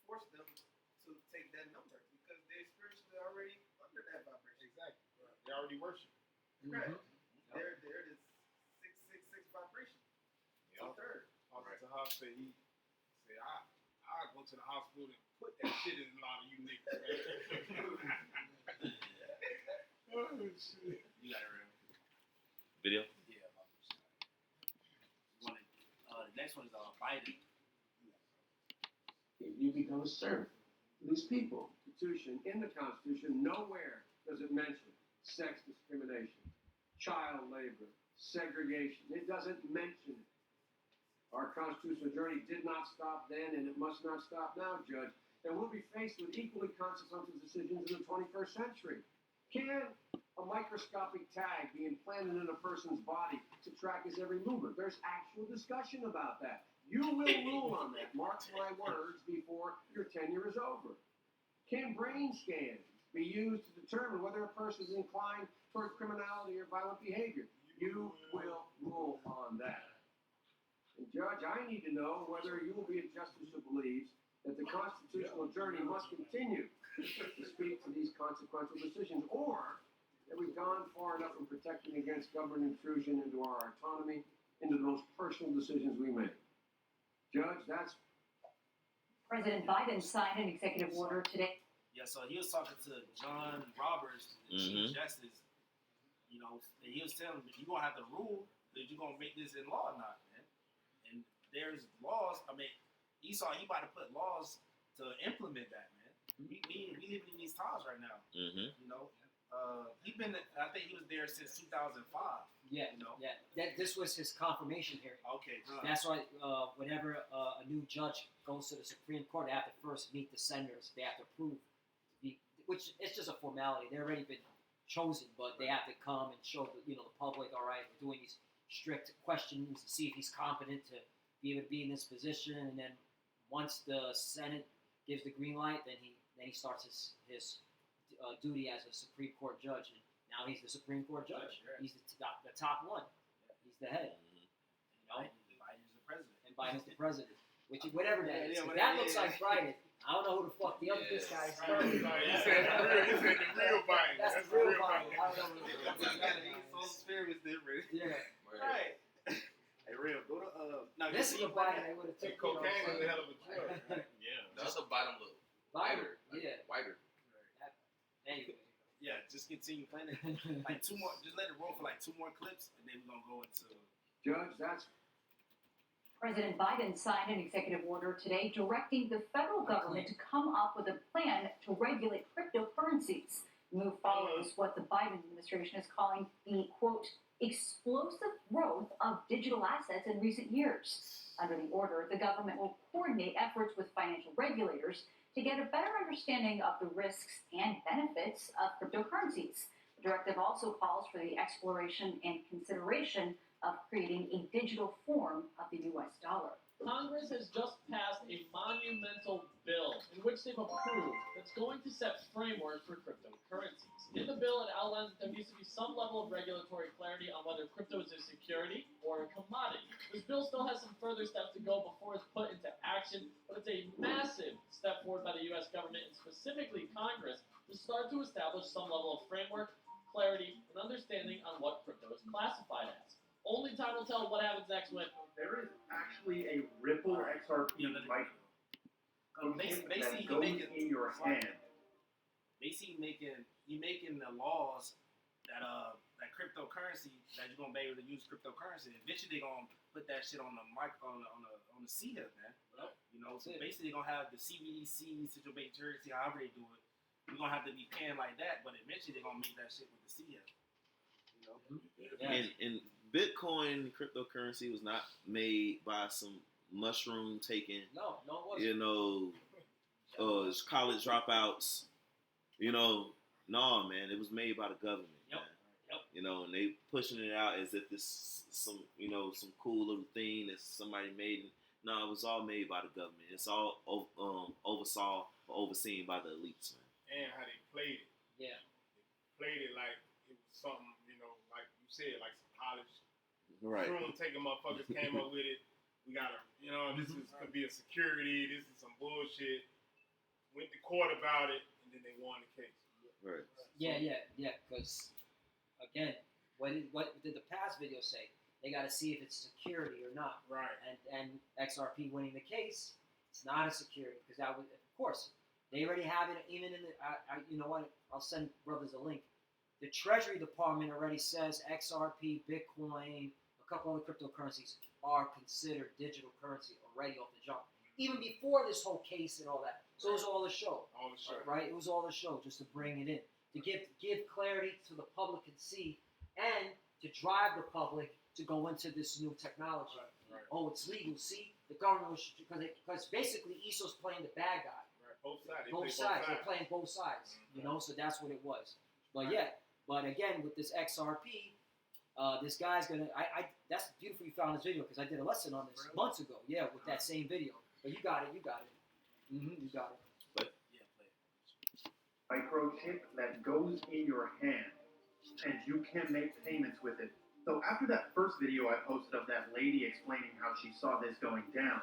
force them to take that number because they're spiritually already under that vibration. Exactly. They already worship. Correct. Mm-hmm. They're the 666 vibration. Yep. 2/3. Officer Huff said I go to the hospital and put that shit in a lot of you niggas, man. Oh shit. You got it, Real. Video. Yeah, my first time. The next one is Biden. You become a servant to these people. In the Constitution, nowhere does it mention sex discrimination, child labor, segregation. It doesn't mention it. Our constitutional journey did not stop then, and it must not stop now, Judge. And we'll be faced with equally consequential decisions in the 21st century. Can a microscopic tag be implanted in a person's body to track his every movement? There's actual discussion about that. You will rule on that. Mark my words before your tenure is over. Can brain scans be used to determine whether a person is inclined toward criminality or violent behavior? You will rule on that. And Judge, I need to know whether you will be a justice who believes that the constitutional journey must continue to speak to these consequential decisions, or that we've gone far enough in protecting against government intrusion into our autonomy, into the most personal decisions we make. Judge, that's... President Biden signed an executive order today. Yeah, so he was talking to John Roberts, the Chief Justice. You know, and he was telling him, you're going to have to rule that you're going to make this in law or not, man. And there's laws. I mean, Esau, he about to put laws to implement that, man. We living in these times right now. Mm-hmm. You know, I think he was there since 2005. Yeah, you know. Yeah. This was his confirmation hearing. Okay. That's why whenever a new judge goes to the Supreme Court, they have to first meet the senators. They have to prove, which it's just a formality. They've already been chosen, but they have to come and show the public. All right, we're doing these strict questions to see if he's competent to be able to be in this position. And then once the Senate gives the green light, then he starts his duty as a Supreme Court judge. And now he's the Supreme Court judge. Right. He's the top one. He's the head. You know? Biden's the president. And Biden's the president. Whatever that is. Yeah, That looks like Biden. I don't know who the fuck the other this guy is. He said the real Biden. That's the real Biden. I don't know who the fuck that is. Soul Spirit was different. Yeah. Right. Hey, Real, go to no, This is a Biden they would have taken. Cocaine is a hell of a drug. Yeah. That's the bottom look. Biden. Whiter. Yeah. Whiter. Anyway. Yeah, just continue playing it. Like two more, just let it roll for like 2 more clips, and then we're gonna go into. Judge, that's... President Biden signed an executive order today directing the federal government to come up with a plan to regulate cryptocurrencies. The move follows what the Biden administration is calling the, quote, explosive growth of digital assets in recent years. Under the order, the government will coordinate efforts with financial regulators to get a better understanding of the risks and benefits of cryptocurrencies. The directive also calls for the exploration and consideration of creating a digital form of the U.S. dollar. Congress has just passed a monumental bill in which they've approved that's going to set framework for cryptocurrencies. In the bill, it outlines that there needs to be some level of regulatory clarity on whether crypto is a security or a commodity. This bill still has some further steps to go before it's put into action, but it's a massive step forward by the U.S. government and specifically Congress to start to establish some level of framework, clarity, and understanding on what crypto is classified as. Only time will tell what happens next when There is actually a Ripple XRP like basically that goes in your hand. Basically, he making the laws that cryptocurrency that you're gonna be able to use cryptocurrency. Eventually, they're gonna put that shit on the on the CDEP, man. Yep. You know, so basically, they're gonna have the CBDC, central bank currency, however they do it. We're gonna have to be paying like that, but eventually, they're gonna make that shit with the CDEP. You know. And Bitcoin cryptocurrency was not made by some mushroom taking, No, it wasn't. you know, college dropouts. You know, no, man, it was made by the government. Yep. Man. Yep. You know, and they pushing it out as if it's some, you know, some cool little thing that somebody made. No, it was all made by the government. It's all overseen by the elites, man. And how they played it. Yeah. They played it like it was something, you know, like you said, like some college Right. room taking motherfuckers came up with it. We gotta, you know, this could be a security. This is some bullshit. Went to court about it, and then they won the case. Right. Yeah. Because again, what did the past video say? They got to see if it's security or not. Right. And XRP winning the case, it's not a security because that would, of course, they already have it even in the. You know what? I'll send brothers a link. The Treasury Department already says XRP, Bitcoin, a couple other cryptocurrencies are considered digital currency already off the jump. Even before this whole case and all that. So it was all a show. All the show. Right? It was all a show just to bring it in. To give clarity so the public can see and to drive the public to go into this new technology. Right. Oh, it's legal. See? The government was, because basically ESO's playing the bad guy. Right. Both sides. Both sides. They're playing both sides. You know, so that's what it was. But but again, with this XRP, this guy's gonna. That's beautiful you found this video because I did a lesson on this months ago. Yeah, with that same video. But you got it. You got it. You got it. Microchip that goes in your hand, and you can make payments with it. So after that first video I posted of that lady explaining how she saw this going down,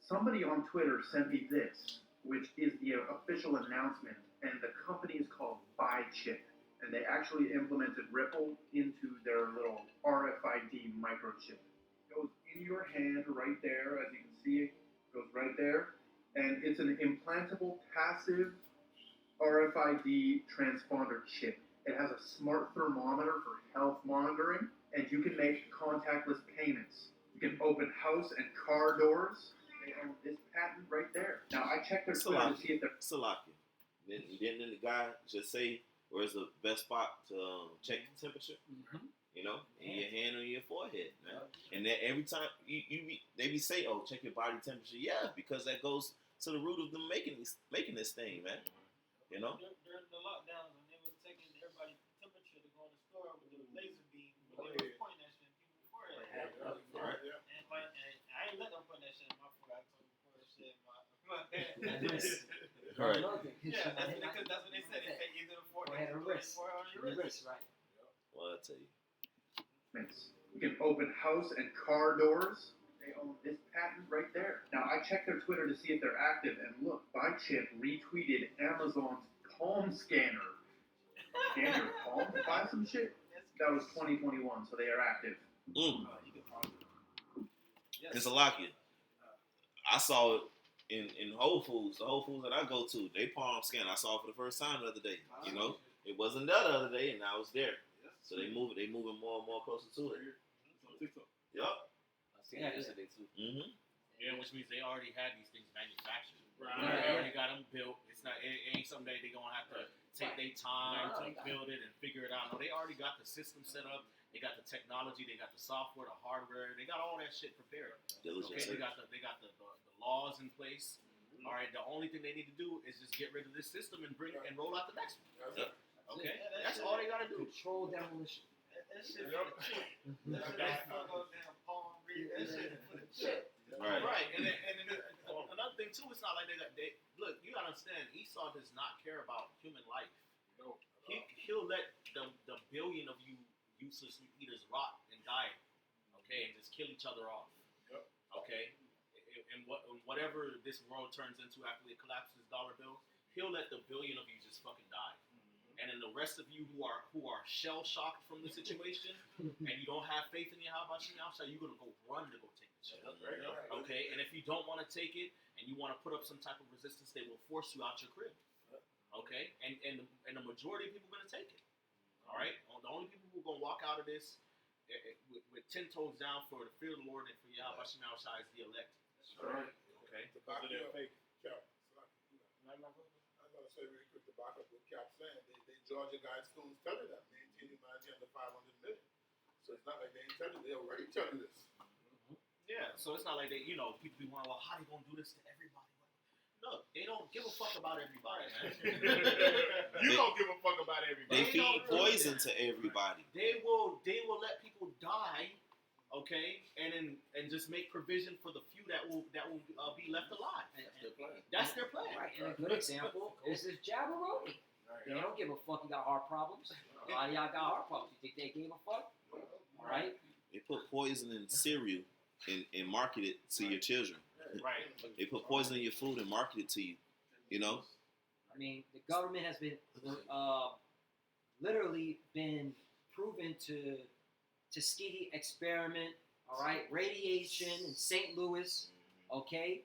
somebody on Twitter sent me this, which is the official announcement, and the company is called BuyChip, and they actually implemented Ripple into their little RFID microchip. It goes in your hand right there, as you can see, it goes right there, and it's an implantable passive RFID transponder chip. It has a smart thermometer for health monitoring, and you can make contactless payments. You can open house and car doors. They own this patent right there. Now, I checked their Twitter to see if they're... Salakia. Didn't the guy just say, where's the best spot to check the temperature? You know, and your hand on your forehead, man. And then every time they be say, oh, check your body temperature. Yeah, because that goes to the root of them making this thing, man. You know? During the lockdowns, when they was taking everybody's temperature to go in the store with the laser beam, when they was pointing that shit in people's forehead. Right. And I ain't let them put that shit in my forehead. I told them to put that shit in my head. Right. Yeah, that's what they said. They say either the forehead or your wrist. Right. Well, I'll tell you. You can open house and car doors. They own this patent right there. Now, I checked their Twitter to see if they're active, and look, BuyChip retweeted Amazon's palm scanner. Scan your palm to buy some shit? That was 2021, so they are active. It's a Salakia. I saw it in Whole Foods. The Whole Foods that I go to, they palm scan. I saw it for the first time the other day. You know, it wasn't there the other day, and now it's there. So they moving more and more closer to it. Yup. I seen it yesterday too. Yeah, which means they already had these things manufactured. Right. They already got them built. It's not. It ain't something that they gonna have to take their time to build it and figure it out. No, they already got the system set up. They got the technology. They got the software, the hardware. They got all that shit prepared. Okay, they got the laws in place. All right. The only thing they need to do is just get rid of this system and roll out the next one. Okay, that's all they gotta do. Control demolition. That shit for the chip. That damn palm read. That shit for the chip. Right. And then another thing too, it's not like they look. You gotta understand, Esau does not care about human life. No. He'll let the billion of you useless eaters rot and die. Okay, and just kill each other off. Okay, and whatever this world turns into after it collapses dollar bills, he'll let the billion of you just fucking die. And then the rest of you who are shell shocked from the situation and you don't have faith in Yahweh you're gonna go run to go take the shit. Okay, and if you don't want to take it and you want to put up some type of resistance, they will force you out your crib. Okay, and the majority of people are gonna take it. All right, the only people who are gonna walk out of this with 10 toes down for the fear of the Lord and for Yahweh Hashem Shai is the elect. All right. Okay. Because of their faith. Cap. No, no, no. I'm gonna say really quick to back up what Cap saying. They Georgia Guidestones tell you that maintaining humanity under 500 million. So it's not like they ain't tell you. They already tell you this. Yeah, so it's not like they, people be wondering, well, how they gonna do this to everybody? Look, they don't give a fuck about everybody, man. You don't give a fuck about everybody. They feed poison to everybody. They will let people die, okay, and just make provision for the few that will be left alive. That's their plan. Right, and a good example is this Jabberoni. They don't give a fuck. You got heart problems. A lot of y'all got heart problems. You think they gave a fuck? All right. They put poison in cereal and market it to your children. Right. They put poison in your food and market it to you. You know. I mean, the government has been literally been proven to Tuskegee experiment. All right, radiation in St. Louis. Okay.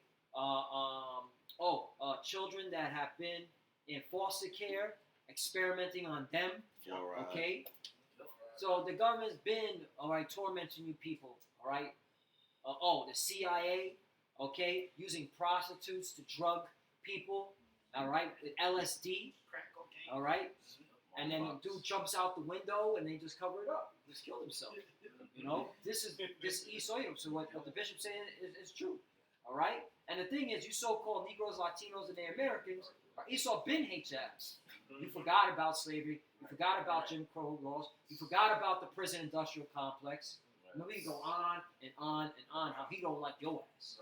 Children that have been in foster care, experimenting on them. Okay. So the government's been tormenting you people. All right. The CIA. Okay, using prostitutes to drug people, all right, with LSD, all right, and then the dude jumps out the window and they just cover it up, just kill himself. This Esau. So what the bishop's saying is true, all right. And the thing is, you so-called Negroes, Latinos, and the Americans, Esau been hates your ass. You forgot about slavery. You forgot about Jim Crow laws. You forgot about the prison industrial complex. And we go on and on and on how he don't like your ass.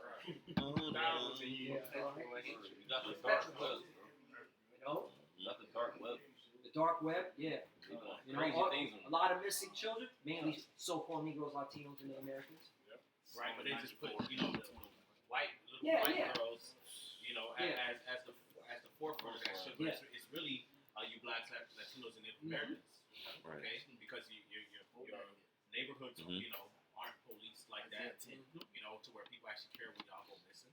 Thousands of years. You got the dark web. You got the dark web. The dark web, yeah. Crazy things. A lot of missing children, mainly so-called Negroes, Latinos, and the Americans. Right, but they just put the white girls, as the forefront of that shit. But it's really you blacks, Latinos, and Native Americans. Okay, because your neighborhoods, aren't policed like that. To where people actually care when y'all go missing.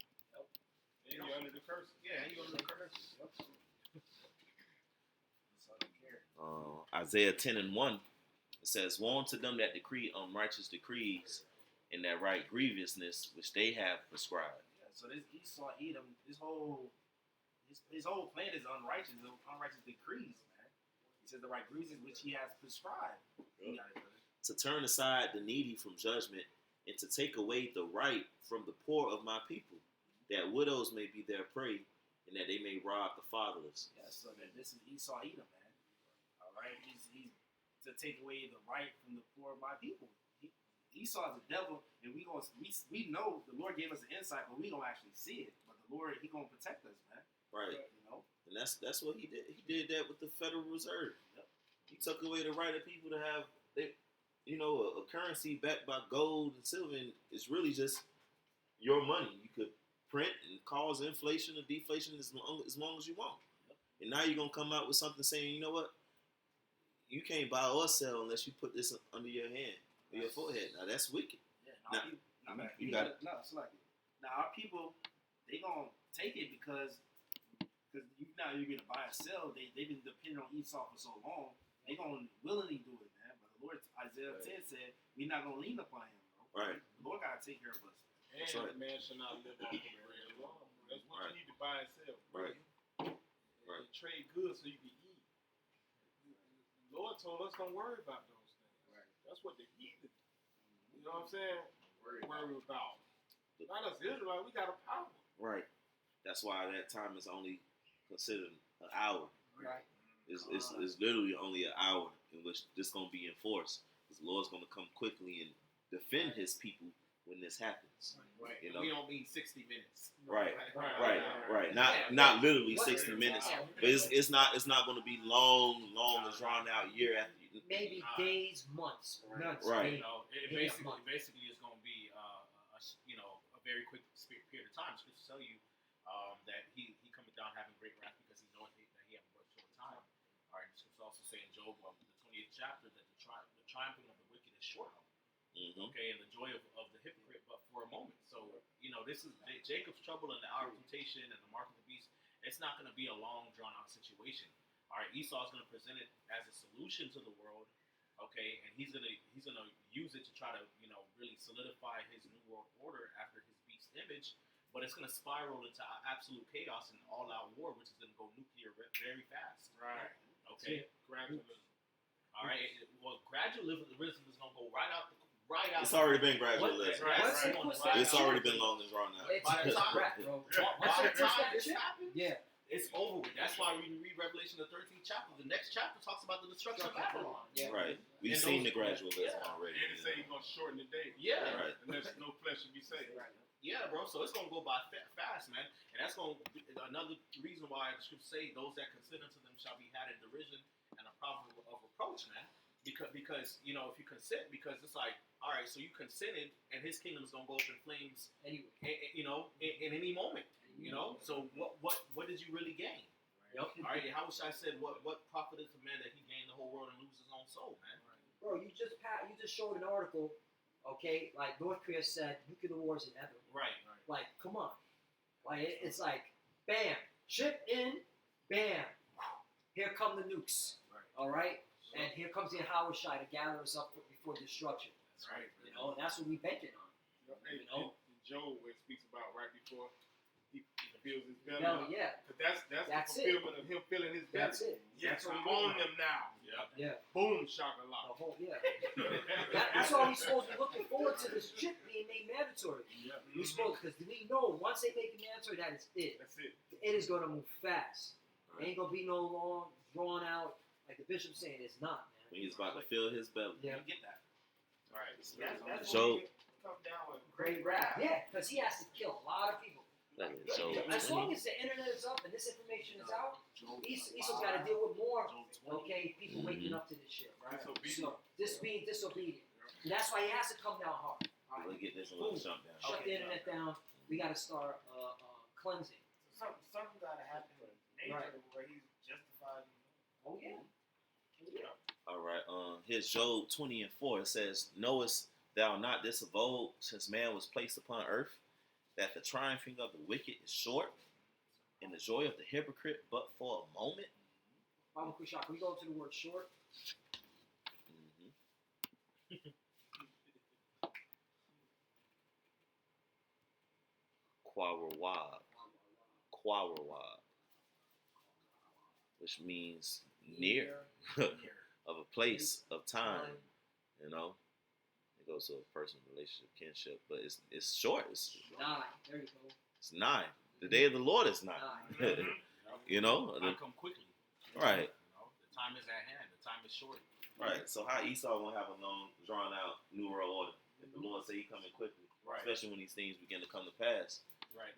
And you're under the curse. Yeah, and you're under the curse. Isaiah 10:1, it says, "Woe unto them that decree unrighteous decrees, and that write grievousness which they have prescribed." Yeah, so this Esau Edom, his whole plan is unrighteous decrees, man. He says the right grievances which he has prescribed. You got it, brother. To turn aside the needy from judgment, and to take away the right from the poor of my people, that widows may be their prey, and that they may rob the fatherless. Yeah, so this is Esau Edom, man. All right, he's to take away the right from the poor of my people. Esau is the devil, and we know the Lord gave us the insight, but we don't actually see it. But the Lord, He gonna protect us, man. Right. And that's what He did. He did that with the Federal Reserve. Yep. He took away the right of people to have a currency backed by gold and silver, and it's really just your money. You could print and cause inflation or deflation as long as you want. And now you're going to come out with something saying, you know what? You can't buy or sell unless you put this under your hand or your forehead. Now, that's wicked. Yeah, you got it. No, it's like it. Now, our people, they going to take it because now you're going to buy or sell. They've been depending on Esau for so long. They're going to willingly do it, man. But the Lord, Isaiah 10 said, we're not going to lean upon him, bro. Right. The Lord got to take care of us. And the man shall not live off of the bread alone. That's what you need to buy and sell. Right. And trade goods so you can eat. The Lord told us don't worry about those things. Right. That's what the heathen, you know what I'm saying? Worry about. Not us Israelites, we got a power. Right. That's why that time is only considered an hour. Right. It's literally only an hour in which this going to be enforced. Because the Lord's going to come quickly and defend His people when this happens. Right. You know? We don't mean 60 minutes. Right. Not literally 60 minutes, but it's not going to be long and drawn out year after year. Maybe days, months. Right. Basically, it's going to be a very quick period of time. Scripture tell you that he coming down having great wrath because he knows that he has but short time. All right. Scripture also say in Job, the 28th chapter, that the triumphing of the wicked is short. Mm-hmm. Okay, and the joy of the hypocrite, but for a moment. So this is Jacob's trouble and the hour of temptation and the mark of the beast. It's not going to be a long, drawn out situation. All right, Esau is going to present it as a solution to the world, okay, and he's gonna use it to try to really solidify his new world order after his beast image, but it's going to spiral into absolute chaos and all-out war, which is going to go nuclear very fast. Right. Okay. Gradualism. All right. Well, gradualism is going to go right out. It's already been gradualism. It's already been long and drawn out. By the time, by the time this happens, yeah, it's over with. That's why when you read Revelation, the 13th chapter, the next chapter talks about the destruction of Babylon. Yeah. Right. We've seen the gradualism already. And it say he's gonna shorten the day. Yeah. Right. Unless no flesh should be saved. Right. Yeah, bro. So it's gonna go by fast, man. And that's gonna be another reason why the scriptures say those that consider to them shall be had in derision and a problem of reproach, man. Because if you consent, because it's like, all right, so you consented, and his kingdom is gonna go up in flames anyway. In any moment. So what did you really gain? Yep. All right, how I said what profit is a man that he gained the whole world and lose his own soul, man? Bro, you just showed an article, okay? Like North Korea said, nuclear war is inevitable. Right. Like, come on. Like it's like, bam, ship in, bam, here come the nukes. Right. All right, and here comes the Howard Shai to gather us up before destruction. That's right. And that's what we banking on. Hey, in Job, where it speaks about right before he feels his belly. Yeah. But that's the fulfillment of him feeling his belly. That's it. Yes, That's I what own them now. Yeah. Boom, shakalaka. The whole, yeah. That's all we're supposed to be looking forward to, this chip being made mandatory. Yeah. We're supposed, because we know once they make it mandatory, that is it. That's it. It is going to move fast. It ain't going to be no long, drawn out, like the bishop's saying, it's not, man. When he's about to fill his belly. Yeah. You get that. All right. That's So- when we come down with Great rap. Yeah, because he has to kill a lot of people. So As long as the internet is up and this information is out, Esau's got to deal with more, okay, people waking up to this shit, right? So, being disobedient. And that's why he has to come down hard. we'll get this a little jump down. Shut the internet down. We got to start cleansing. something got to happen in nature where he's justified. Oh yeah. All right. Here's Job 20:4. It says, "Knowest thou not this of old, since man was placed upon earth, that the triumphing of the wicked is short, and the joy of the hypocrite but for a moment?" Mama Kusha, can we go to the word short? Quarawab, which means near of a place of time. It goes to a personal relationship, kinship, but it's short. It's 9. There you go. It's 9. The day of the Lord is 9. I come quickly. Right. The time is at hand. The time is short. Right. So how Esau gonna have a long, drawn out new world order if the Lord say he coming quickly, especially when these things begin to come to pass? Right.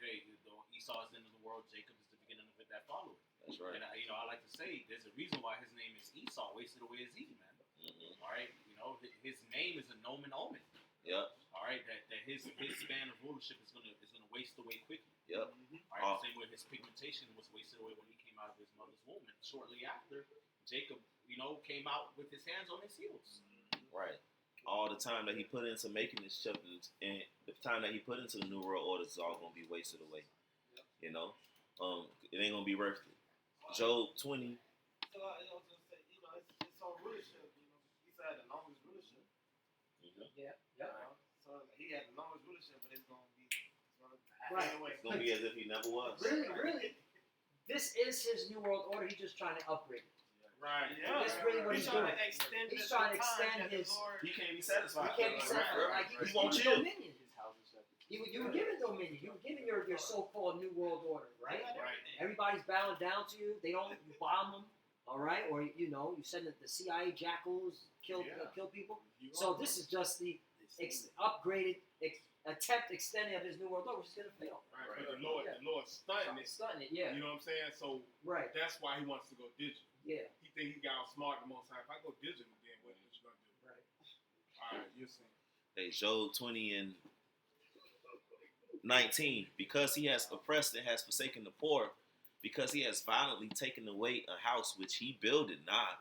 Esau is the end of the world. Jacob is the beginning of it that follow it. That's right. And I like to say there's a reason why his name is Esau. Wasted away is he, man. Mm-hmm. All right. His name is a nomen omen. Yep. All right. That his span of rulership is gonna waste away quickly. Yep. All right. Same way his pigmentation was wasted away when he came out of his mother's womb, and shortly after, Jacob, came out with his hands on his heels. Right. All the time that he put into making this chip, and the time that he put into the new world order is all gonna be wasted away. It ain't gonna be worth it. Job 20. So I was gonna say, it's on rulership. Esau had the longest rulership. Yeah. So he had the longest rulership, but it's gonna be. Right. It's gonna be as if he never was. Really. This is his new world order. He's just trying to upgrade it. Right. Yeah. That's really what he's doing. He's trying to extend his. He can't be satisfied. He can't be satisfied. Like he won't chill. Dominion. You were given dominion. You were given your so-called new world order, right? Right. Everybody's bowing down to you. You bomb them, all right? Or you send the CIA jackals kill people. So this is just the upgraded extending of his new world order, which is going to fail. Right. But the Lord stunting it. Stunting it, yeah. You know what I'm saying? So that's why he wants to go digital. Yeah. He think he got outsmart the Most High. If I go digital, then what you gonna do? Right. All right, you're saying. Hey, Job 20:19. Because he has oppressed and has forsaken the poor, because he has violently taken away a house which he builded not.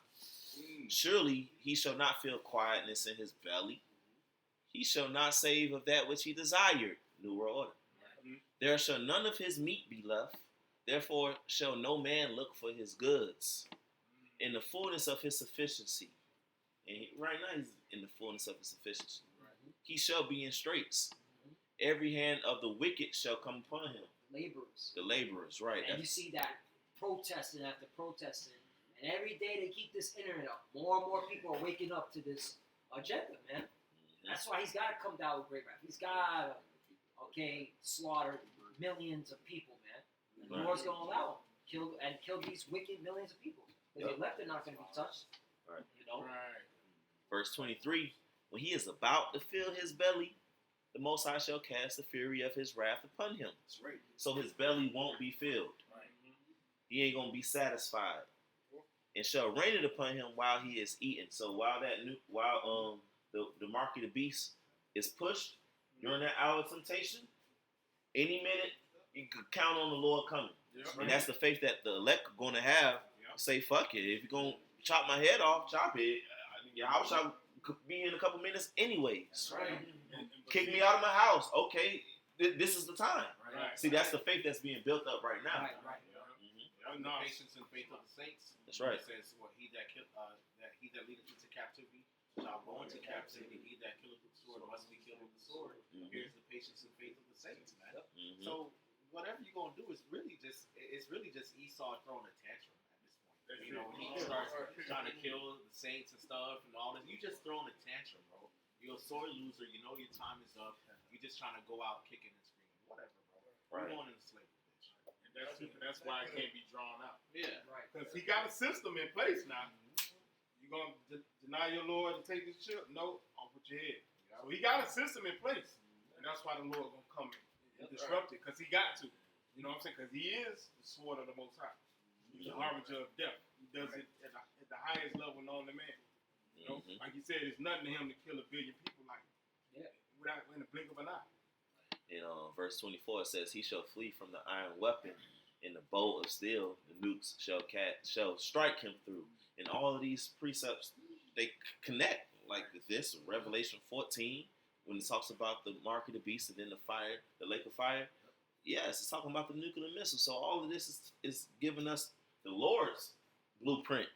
Surely he shall not feel quietness in his belly. He shall not save of that which he desired. New world order. There shall none of his meat be left. Therefore shall no man look for his goods. in the fullness of his sufficiency. And right now he's in the fullness of his sufficiency. He shall be in straits. Every hand of the wicked shall come upon him. Laborers. The laborers, right. And you see that protesting after protesting. And every day they keep this internet up. More and more people are waking up to this agenda, man. That's why he's got to come down with great wrath. He's got to, slaughter millions of people, man. And the Lord's going to allow him. Kill these wicked millions of people. Because the elect are not going to be touched. Right. You know? Right. Verse 23, when he is about to fill his belly, the Most High shall cast the fury of his wrath upon him. That's right. So his belly won't be filled. Right. He ain't going to be satisfied. And shall rain it upon him while he is eating. So while the mark of the beast is pushed during that hour of temptation, any minute you could count on the Lord coming. Yep. And that's the faith that the elect are going to have. Say, fuck it. If you're going to chop my head off, chop it. Your house shall be in a couple minutes anyways. Right. Kick me out of my house. Okay, this is the time. Right. See, that's the faith that's being built up right now. Right. The patience and faith of the saints. That's right. It says, "Well, he that leadeth into captivity shall go into captivity. He that killeth with the sword must be killed with the sword." Here's the patience and faith of the saints, man. So whatever you're gonna do is really just Esau throwing a tantrum at this point. You know, when he starts trying to kill the saints and stuff and all this, you just throwing a tantrum, bro. You're a sore loser. You know your time is up. You're just trying to go out kicking and screaming. Whatever, bro. You're going into slavery. That's why it can't be drawn out. Yeah, right. Because he got a system in place now. You gonna deny your Lord and take this ship? No, I'll put your head. So he got a system in place, and that's why the Lord gonna come and disrupt it. Because he got to. You know what I'm saying? Because he is the sword of the Most High. He's the harbinger of death. He does it at the highest level known to man. You know, like you said, it's nothing to him to kill a billion people without in the blink of an eye. In verse 24 it says, he shall flee from the iron weapon, and the bow of steel, the nukes shall strike him through. And all of these precepts, they connect. Like this, Revelation 14, when it talks about the mark of the beast and then the fire, the lake of fire. Yes, it's talking about the nuclear missile. So all of this is giving us the Lord's blueprint.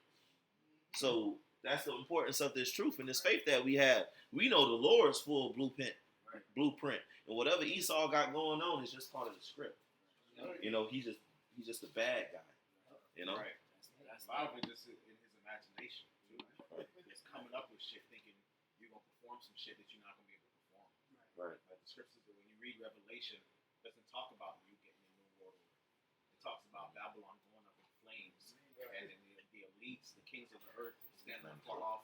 So that's the importance of this truth and this faith that we have. We know the Lord's full blueprint. And whatever Esau got going on is just part of the script. You know, he's just a bad guy. You know? Right. That's a lot of it just in his imagination, too. Just coming up with shit thinking you're going to perform some shit that you're not going to be able to perform. Right. Like the scriptures, when you read Revelation, it doesn't talk about you getting a new world order. It talks about Babylon going up in flames. And then the elites, the kings of the earth, standing far off,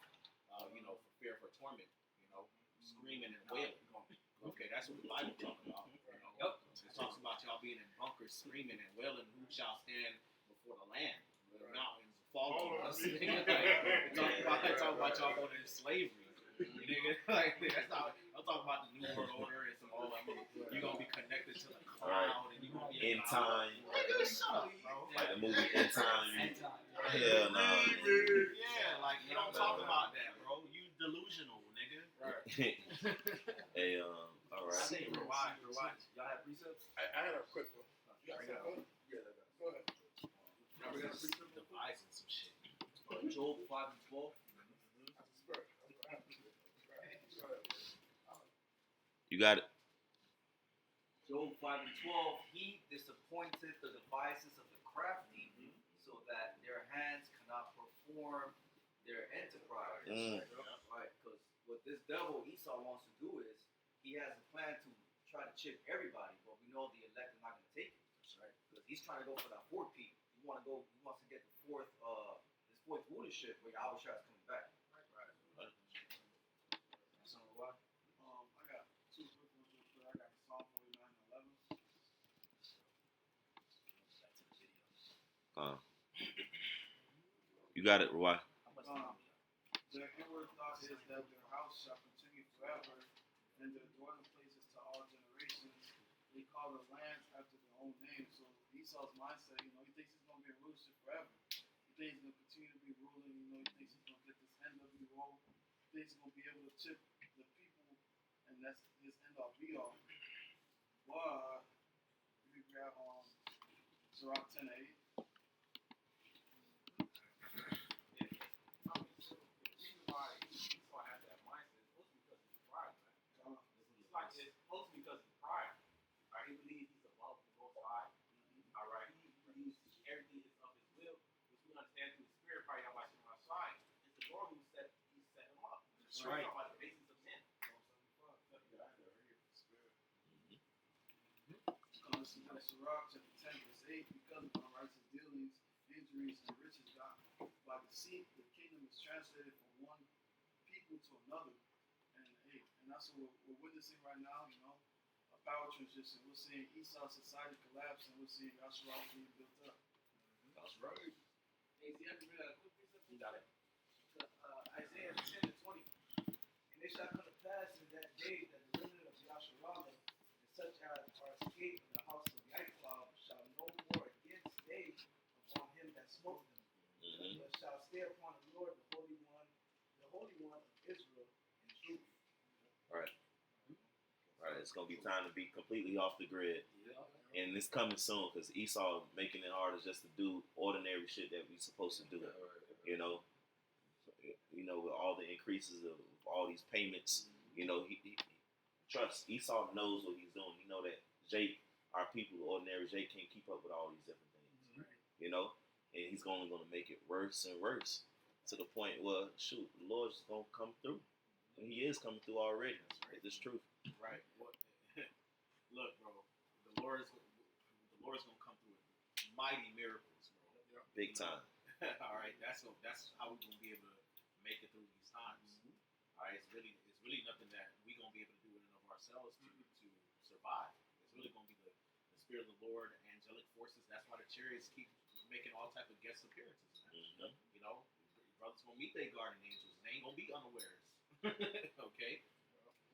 for fear for torment, screaming and wailing. Okay, that's what the Bible talks about. It talks about y'all being in bunkers, screaming and wailing. Who shall stand before the land? The mountains fall on us. It talk about y'all going into slavery. Nigga, like that's not. I'm talking about the new world order and some old. You're gonna be connected to the cloud and you're gonna be In time. Nigga, shut up, bro. Like the movie In Time. Hell no. Yeah, like you don't talk about that, bro. You delusional, nigga. Right. Hey, all right. I think rewind. Y'all have precepts? I had a quick one. You got something? Yeah, go ahead. Now we got devising some shit. Job 5 and 12. You got it. Job 5 and 12. He disappointed the devices of the crafty, so that their hands cannot perform their enterprise. Right? Because what this devil Esau wants to do is he has a plan to try to chip everybody, but we know the elect are not going to take it. Right? Because he's trying to go for that fourth peak. He wants to get the fourth rulership where Yahushua is coming back. Right. So what? I got two quick ones real quick. I got Psalm 49 and 11. You got it, Roy. Their inward thought is that their house shall continue forever, and their dwelling places to all generations. They call the lands after their own name. So Esau's mindset, he thinks he's going to be in rulership forever. He thinks he's going to continue to be ruling. He thinks he's going to get this NW role. He thinks he's going to be able to chip the people, and that's his end-all be-all. But if you grab Sirach 10:8. it's like it's mostly because of pride. Right? He believes he's above the Most High. All right. He believes everything is of his will, which we understand through the Spirit. Probably have watching my side. It's the Lord who set him up. That's right. By the basis of men. Sirach chapter 10 verse 8, because of unrighteous dealings, injuries, and riches got by deceit, the kingdom is translated from one people to another. And that's what we're witnessing right now, a power transition. We're seeing Esau's society collapse, and we're seeing Yasharal being built up. That's right. Hey, see, I can read that quick piece of You got it. Isaiah 10 and 20. And it shall come to pass in that day that the remnant of Yasharal and such as are escaped in the house of Yaakov shall no more again stay upon him that smote them, but shall stay upon the Lord, the Holy One of Israel, in truth. Right. Right. It's gonna be time to be completely off the grid, and it's coming soon because Esau making it harder just to do ordinary shit that we supposed to do. You know, with all the increases of all these payments, he trust Esau knows what he's doing. He know that Jake, our people, ordinary Jake, can't keep up with all these different things. And he's only going to make it worse and worse to the point where, shoot, the Lord's going to come through. And he is coming through already. Right. It's truth. Right. Look, bro, the Lord is going to come through with mighty miracles, bro. Big time. All right, that's how we're going to be able to make it through these times. All right, it's really nothing that we're going to be able to do in and of ourselves to survive. It's really going to be the Spirit of the Lord, the angelic forces. That's why the chariots keep making all type of guest appearances. Brothers going to meet their guardian angels. They ain't going to be unawares. Okay?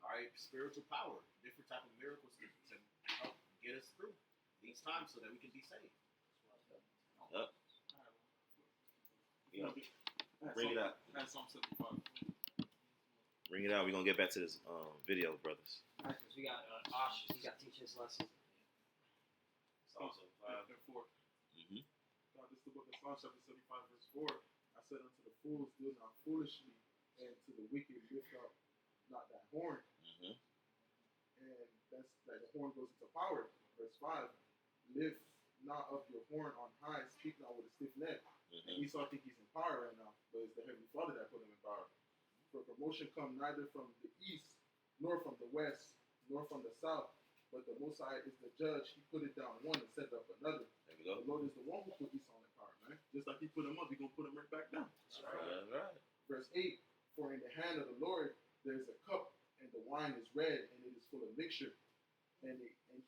All right, spiritual power, different type of miracles to help get us through these times so that we can be saved. Bring it out. That's Psalm 75. Bring it out. We're going to get back to this video, brothers. All right, because we got Osh. He got to teach his lesson. Psalm 75 and 4. God, this is the book of Psalm chapter 75 verse 4. I said unto the fools, do not foolishly, and to the wicked lift up not that horn. And that's that the horn goes into power. Verse 5. Lift not up your horn on high, speak not with a stiff neck. And Esau think he's in power right now, but it's the Heavenly Father that put him in power. For promotion come neither from the east, nor from the west, nor from the south, but the Most High is the judge. He put it down one and set up another. There we go. The Lord is the one who put Esau in power, man. Just like he put him up, he's going to put him right back down. That's right. Verse 8, for in the hand of the Lord there is a cup, and the wine is red, and it is full of mixture. And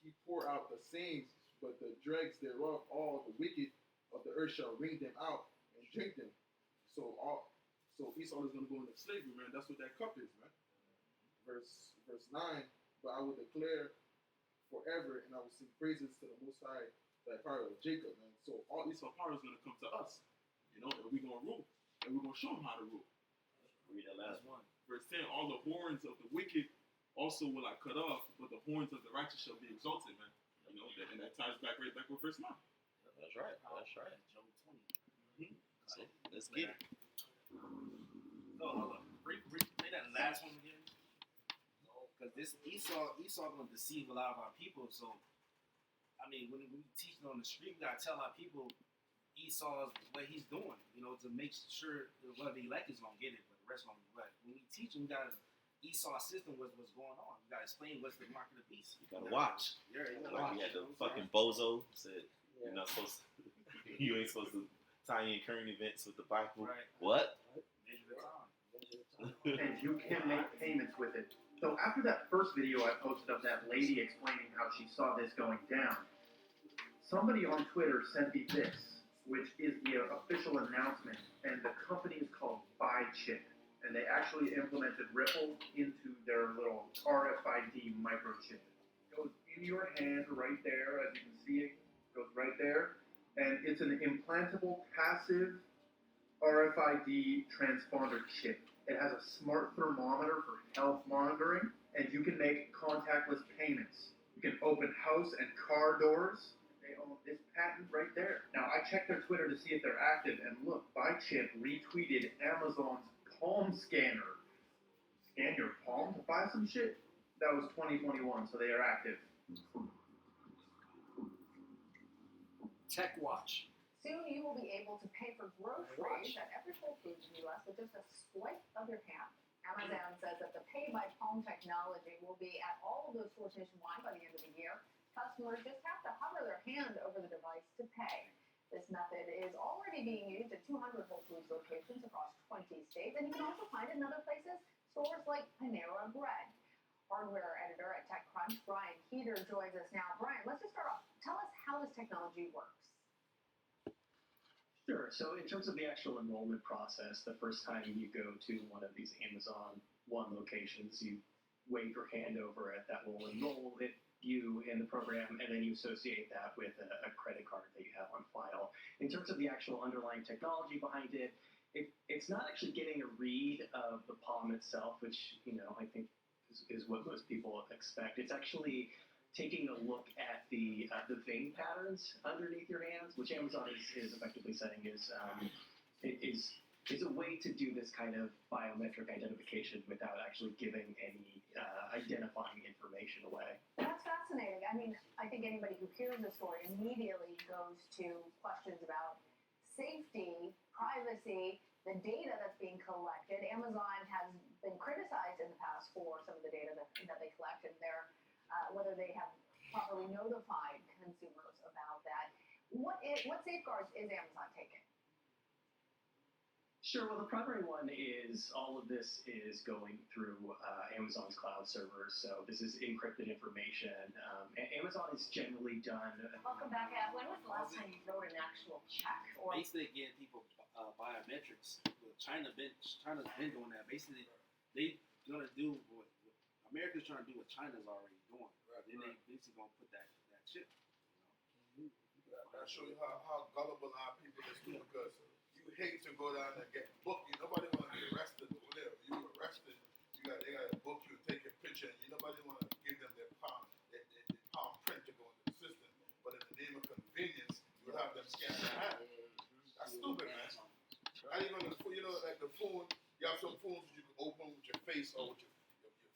he pour out the same, but the dregs thereof, all the wicked of the earth shall wring them out and drink them. So Esau is going to go into slavery, man. That's what that cup is, man. Verse 9, but I will declare forever, and I will sing praises to the Most High, that power of Jacob, man. So all Esau power is going to come to us, and we're going to rule, and we're going to show them how to rule. Read that last one. Verse 10, all the horns of the wicked also will I cut off, but the horns of the righteous shall be exalted, man. And that ties back right back with verse 9. That's right. Job 20. So, let's get it. Hold on. Say that last one again. Because this Esau going to deceive a lot of our people. So, I mean, when we teach on the street, we got to tell our people Esau's what he's doing, to make sure whether the elect is going to get it, but the rest going to be what. When we teach them, we got to Esau's system what's going on. We got to explain what's the mark of the beast. You got to watch. Yeah, you like he had the fucking bozo said, you're not supposed to, you ain't supposed to tie in current events with the Bible. Right. What? And you can make payments with it. So after that first video I posted of that lady explaining how she saw this going down, somebody on Twitter sent me this, which is the official announcement, and the company is called BuyChip, and they actually implemented Ripple into their little RFID microchip. It goes in your hand right there, as you can see it goes right there, and it's an implantable passive RFID transponder chip. It has a smart thermometer for health monitoring, and you can make contactless payments. You can open house and car doors. They own this patent right there. Now, I checked their Twitter to see if they're active, and look, BuyChip retweeted Amazon's palm scanner. Scan your palm to buy some shit? That was 2021, so they are active. Tech Watch. Soon you will be able to pay for groceries at every Whole Foods in the U.S. with just a swipe of your hand. Amazon says that the pay by phone technology will be at all of those stores nationwide by the end of the year. Customers just have to hover their hand over the device to pay. This method is already being used at 200 Whole Foods locations across 20 states, and you can also find it in other places, stores like Panera Bread. Hardware editor at TechCrunch, Brian Keeter, joins us now. Brian, let's just start off. Tell us how this technology works. Sure. So in terms of the actual enrollment process, the first time you go to one of these Amazon One locations, you wave your hand over it. That will enroll you in the program, and then you associate that with a credit card that you have on file. In terms of the actual underlying technology behind it, it's not actually getting a read of the palm itself, which, I think is what most people expect. It's actually taking a look at the vein patterns underneath your hands, which Amazon is effectively saying is a way to do this kind of biometric identification without actually giving any identifying information away. That's fascinating. I mean, I think anybody who hears the story immediately goes to questions about safety, privacy, the data that's being collected. Amazon has been criticized in the past for some of the data that they collect, and whether they have properly notified consumers about that. What safeguards is Amazon taking? Sure. Well, the primary one is all of this is going through Amazon's cloud servers. So this is encrypted information. Amazon is generally done. Welcome back. When was the last time you wrote an actual check? Basically, getting people biometrics. China's been doing that. Basically, they're gonna do what America's trying to do. What China's already doing. Then they basically gonna put that chip. That shows you how gullible our people is too, because you hate to go down and get booked. Nobody want to get arrested or whatever. You arrested, they got to book you, take a picture, and nobody want to give them their palm print to go into the system. But in the name of convenience, you have them scan their hand. That's stupid, man. And like the phone, you have some phones you can open with your face or with your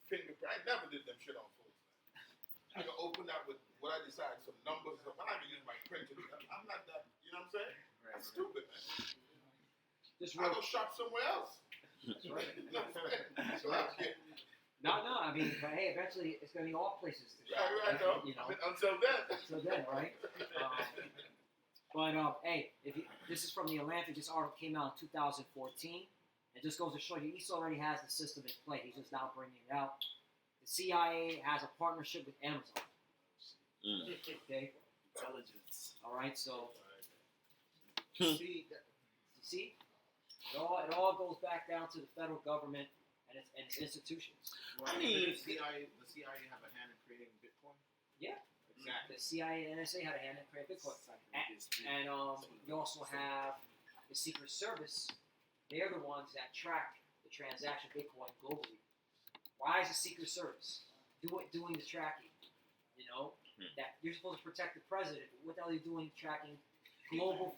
fingerprint. I never did them shit on phones. I can open that with what I decide, some numbers, and I can use my printer. I'm not that, you know what I'm saying? That's stupid, man. I go shop somewhere else. That's right. So No, I mean, but hey, eventually it's going to be all places to shop. Right, no. I mean, until then. Until then, right? Hey, this is from The Atlantic. This article came out in 2014. It just goes to show you, East already has the system in play. He's just now bringing it out. The CIA has a partnership with Amazon. Okay? Intelligence. All right, so see, it all goes back down to the federal government and its institutions. Right. I mean, the CIA have a hand in creating Bitcoin. Yeah, exactly. The CIA and NSA had a hand in creating Bitcoin, and you also have the Secret Service. They're the ones that track the transaction of Bitcoin globally. Why is the Secret Service doing the tracking? That you're supposed to protect the president. What the hell are you doing tracking global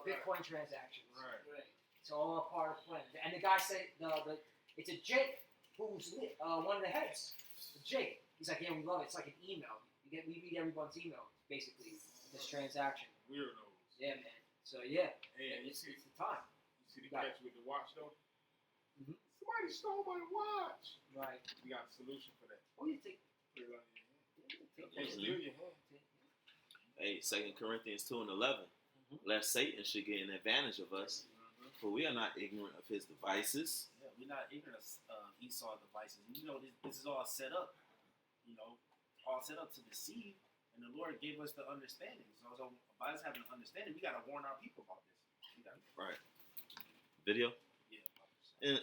Bitcoin transactions? Right. It's all a part of the plan. And the guy said, it's a Jake who's one of the heads. It's Jake. He's like, yeah, we love it. It's like an email. We read everyone's email, basically, this transaction. Weirdos. Yeah, man. So, yeah, and it's the time. You see the catch with the watch, though? Mm-hmm. Somebody stole my watch. Right. We got a solution for that. Oh, you take Put it on your hand. Can't steal your hand. Hey, 2 Corinthians 2:11. Lest Satan should get an advantage of us, for we are not ignorant of his devices. Yeah, we're not ignorant of Esau's devices. This is all set up. All set up to deceive. And the Lord gave us the understanding. So by us having an understanding, we got to warn our people about this. Right. Video? Yeah.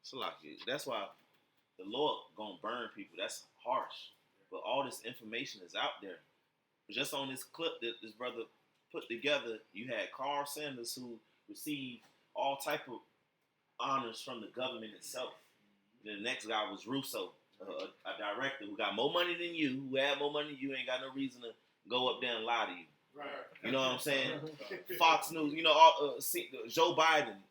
It's a lot. That's why the Lord gonna burn people. That's harsh. But all this information is out there. Just on this clip that this brother put together, you had Carl Sanders, who received all type of honors from the government itself. And the next guy was Russo, a director who got more money than you, who had more money than you, ain't got no reason to go up there and lie to you. Right. You know what I'm saying? Fox News, Joe Biden,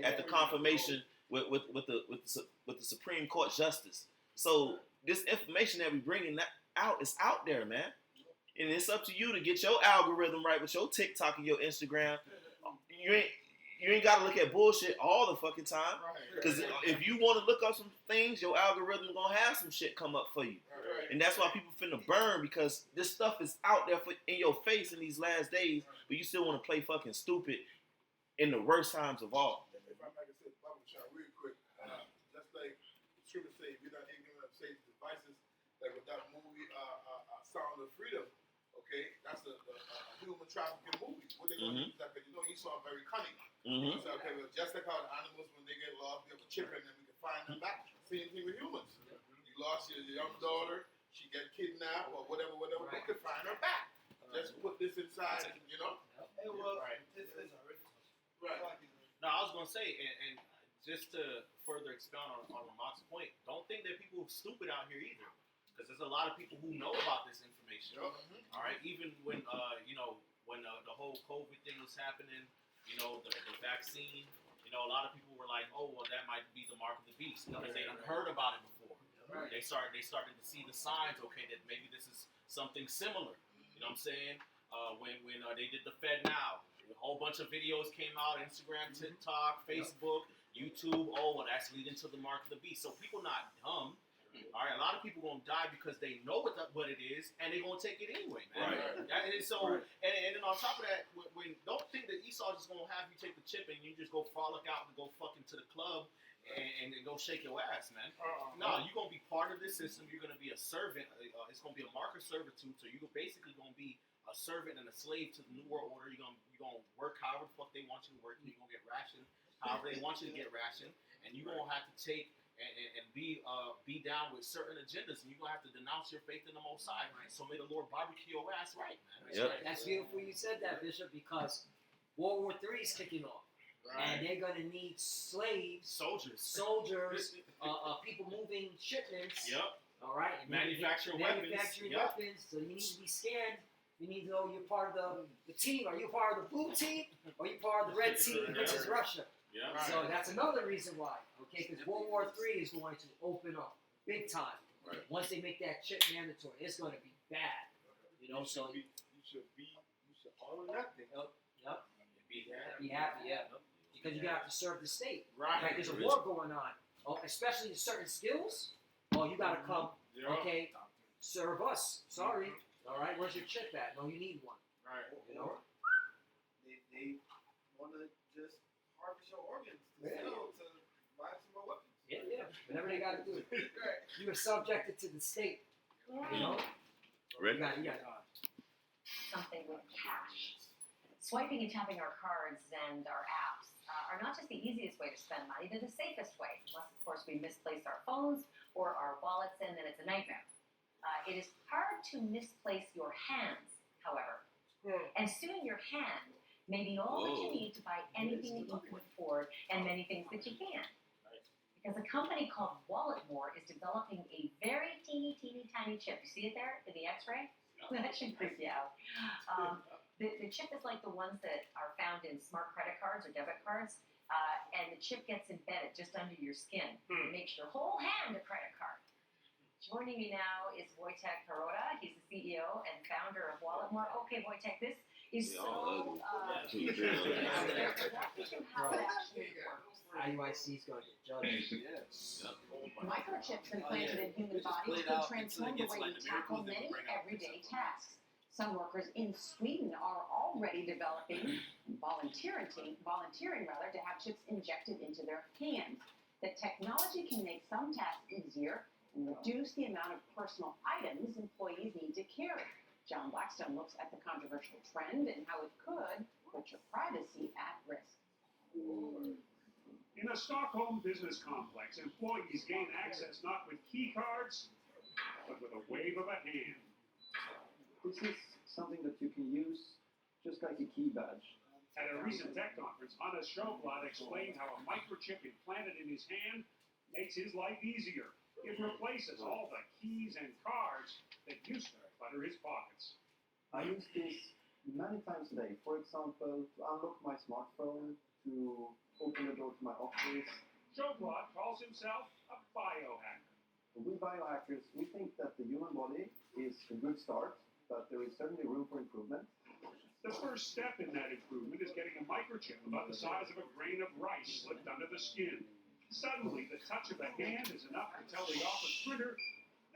at the confirmation with the Supreme Court justice. So this information that we bringing out is out there, man. And it's up to you to get your algorithm right with your TikTok and your Instagram. You ain't got to look at bullshit all the fucking time. Because if you want to look up some things, your algorithm gonna have some shit come up for you. And that's why people finna burn, because this stuff is out there in your face in these last days, but you still want to play fucking stupid in the worst times of all. If I might say, Bubba Shaw, real quick, just like the scripture say, we're not ignorant of Satan's devices, like with that movie, Sound of Freedom, okay, that's a human trafficking movie. What they gonna use that? Because you know Esau very cunning. So, okay, well, just like how the animals, when they get lost, we have a chip in them, we can find them back. Same thing with humans. You lost your young daughter, she get kidnapped or whatever, we can find her back. Just put this inside, you know? Hey, well, Right. Right. No, I was gonna say, and just to further expound on Lamont's point, don't think that people are stupid out here either, because there's a lot of people who know about this information. All right, even when when the whole COVID thing was happening, the vaccine, a lot of people were like, oh, well, that might be the mark of the beast, because they done heard about it before. They started to see the signs. Okay, that maybe this is something similar. You know what I'm saying? When they did the Fed Now, a whole bunch of videos came out, Instagram, TikTok, Facebook, YouTube. Oh, well, that's leading to the mark of the beast. So people not dumb. All right, a lot of people gonna die because they know what it is, and they gonna take it anyway, man. And so, and then on top of that, when don't think that Esau just gonna have you take the chip and you just go frolic out and go fucking to the club and go shake your ass, man. No, you're gonna be part of this system. You're gonna be a servant. It's gonna be a mark of servitude. So you're basically gonna be a servant and a slave to the New World Order. You're gonna work however the fuck they want you to work. You're gonna get rationed however they want you to get rationed, and you're gonna have to take and be down with certain agendas, and you're gonna have to denounce your faith in the Most High, right? So may the Lord barbecue your ass right, man. That's beautiful you said that, Bishop, because World War III is kicking off. And they're gonna need slaves, soldiers, people moving shipments. All right, and manufacturing weapons. So you need to be scared. You need to know you're part of the team. Are you part of the blue team? Or are you part of the red team, which is Russia? So that's another reason why. Okay, because World War III is going to open up big time. Once they make that chip mandatory, it's going to be bad. You should honor that thing. Be happy, because you have to serve the state. Right. There's a war going on. Oh, especially in certain skills. Oh, you got to come. Okay, serve us. Sorry. All right. Where's your chip at? No, you need one. Right. They want to just harvest your organs to buy some more weapons. Yeah. Whatever they got to do. You are subjected to the state. Ready? Something with cash. Swiping and tapping our cards and our apps are not just the easiest way to spend money, they're the safest way, unless, of course, we misplace our phones or our wallets, and then it's a nightmare. It is hard to misplace your hands, however. And soon your hand may be all that you need to buy anything that you can afford and many things that you can't. Because a company called Walletmore is developing a very teeny tiny chip. You see it there in the X-ray? That should freak you out. The chip is like the ones that are found in smart credit cards or debit cards, and the chip gets embedded just under your skin. It makes your whole hand a credit card. Joining me now is Wojtek Perota. He's the CEO and founder of Walletmore. Okay, Wojtek, this is so... how it actually works. IUIC is going to get judged. Microchips implanted in human bodies could transform the way we tackle many everyday tasks. Some workers in Sweden are already volunteering to have chips injected into their hands. That technology can make some tasks easier and reduce the amount of personal items employees need to carry. John Blackstone looks at the controversial trend and how it could put your privacy at risk. In a Stockholm business complex, employees gain access not with key cards, but with a wave of a hand. This is something that you can use just like a key badge. At a recent tech conference, Hannes Schoblad explained how a microchip implanted in his hand makes his life easier. It replaces all the keys and cards that used to clutter his pockets. I use this many times a day. For example, to unlock my smartphone, to open the door to my office. Schoblad calls himself a biohacker. We biohackers, we think that the human body is a good start, but there is certainly room for improvement. The first step in that improvement is getting a microchip about the size of a grain of rice slipped under the skin. Suddenly, the touch of the hand is enough to tell the office printer,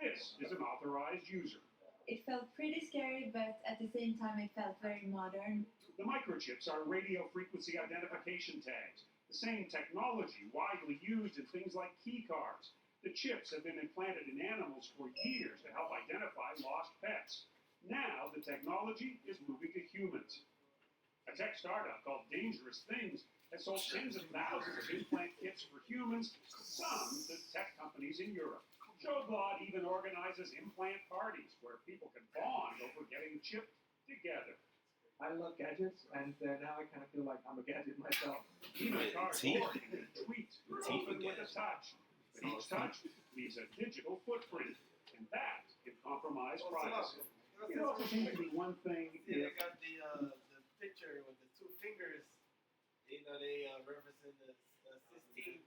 this is an authorized user. It felt pretty scary, but at the same time it felt very modern. The microchips are radio frequency identification tags, the same technology widely used in things like key cards. The chips have been implanted in animals for years to help identify lost pets. Now the technology is moving to humans. A tech startup called Dangerous Things has sold tens of thousands of implant kits for humans, some to tech companies in Europe. Showblad even organizes implant parties where people can bond over getting chipped together. I love gadgets, and now I kind of feel like I'm a gadget myself. Even a cardboard can tweet, open with a touch. But each touch leaves a digital footprint, and that can compromise privacy. It also seems to be one thing See, they if got the picture with the two fingers. You know, they referencing the Sistine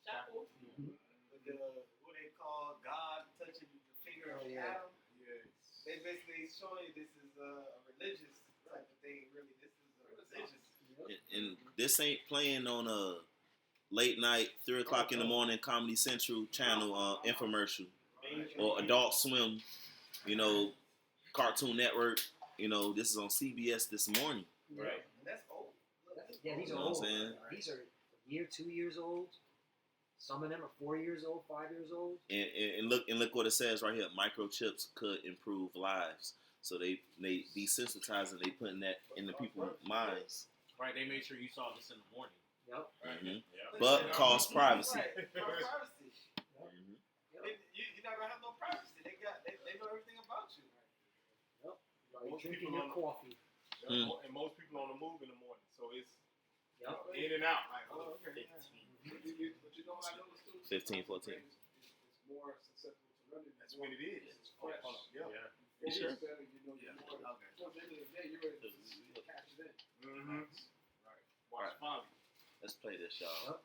Chapel with the what they call God touching the finger of Adam. Yes. They basically showing this is a religious type of thing. Really, this is a religious. And this ain't playing on a late night, 3 o'clock in the morning, Comedy Central channel infomercial or Adult Swim, Cartoon Network. This is on CBS this morning. Right. That's old. Yeah, these You are know what old. I'm saying? These are a year, 2 years old. Some of them are 4 years old, 5 years old. And look what it says right here. Microchips could improve lives. So they desensitizing. They putting that in the people's minds. Right, they made sure you saw this in the morning. Yep. Mm-hmm. But cost privacy. Right. Privacy. You're not gonna have no privacy. They know everything about you. Yep. Most Drinking people your coffee. And most people on the move in the morning, so it's in and out. Like, oh, okay. But you know what I noticed too? 15, 14. It's more susceptible to running. That's what it is. It's fresh. Yeah. It Sure. is better, you know, towards the end of the day, you're ready to catch it in. Mm-hmm. Right. Watch Bobby. Let's play this, y'all.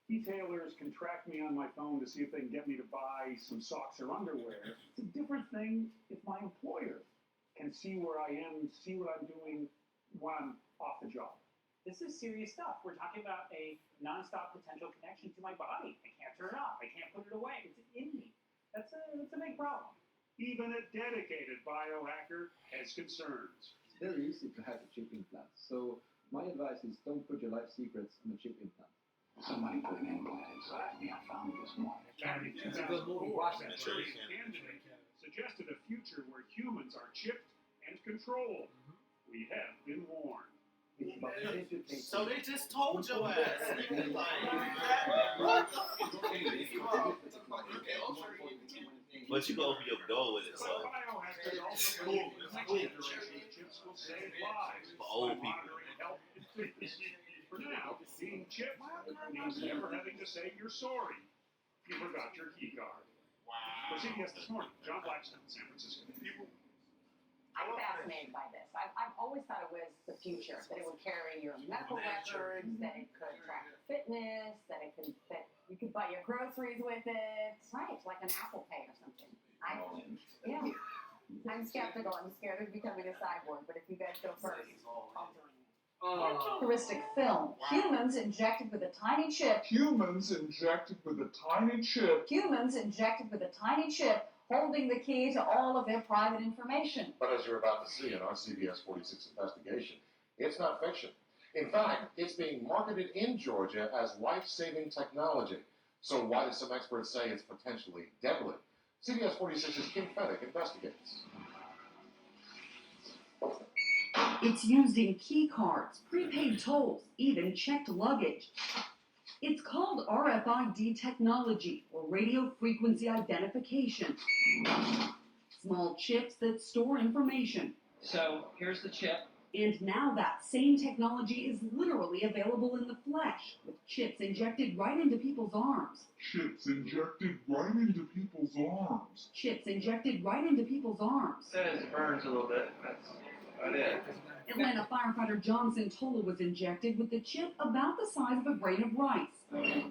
retailers can track me on my phone to see if they can get me to buy some socks or underwear. It's a different thing if my employer can see where I am, see what I'm doing when I'm off the job. This is serious stuff. We're talking about a nonstop potential connection to my body. I can't turn it off. I can't put it away. It's in me. That's a big problem. Even a dedicated biohacker has concerns. It's very easy to have a chip implant. So my advice is don't put your life secrets on a chip implant. Somebody put an implant inside me. I found it this morning. It's a good movie. Watch that. Suggested a future where humans are chipped and controlled. We have been warned. So they just told your ass. But you go open your door with it, so. Chips will save lives For old by people. monitoring health and fitness. For now, being chipped means never having to say you're sorry. You forgot your key card. For CBS This Morning, John Blackstone, San Francisco. I'm fascinated by this. I've always thought it was the future, that it would carry your medical records, that it could track your fitness, that you could buy your groceries with it. Right, like an Apple Pay or something. I'm skeptical. I'm scared of becoming a cyborg, but if you guys go first, I'll join you. Futuristic film. Humans injected with a tiny chip. Humans injected with a tiny chip. Humans injected with a tiny chip, holding the key to all of their private information. But as you're about to see in our CBS 46 investigation, it's not fiction. In fact, it's being marketed in Georgia as life-saving technology. So why do some experts say it's potentially deadly? CBS 46's Kim Fedek investigates. It's used in key cards, prepaid tolls, even checked luggage. It's called RFID technology, or radio frequency identification. Small chips that store information. So here's the chip. And now that same technology is literally available in the flesh, with chips injected right into people's arms. Chips injected right into people's arms. Chips injected right into people's arms. Says it burns a little bit. Atlanta firefighter John Santola was injected with the chip about the size of a grain of rice.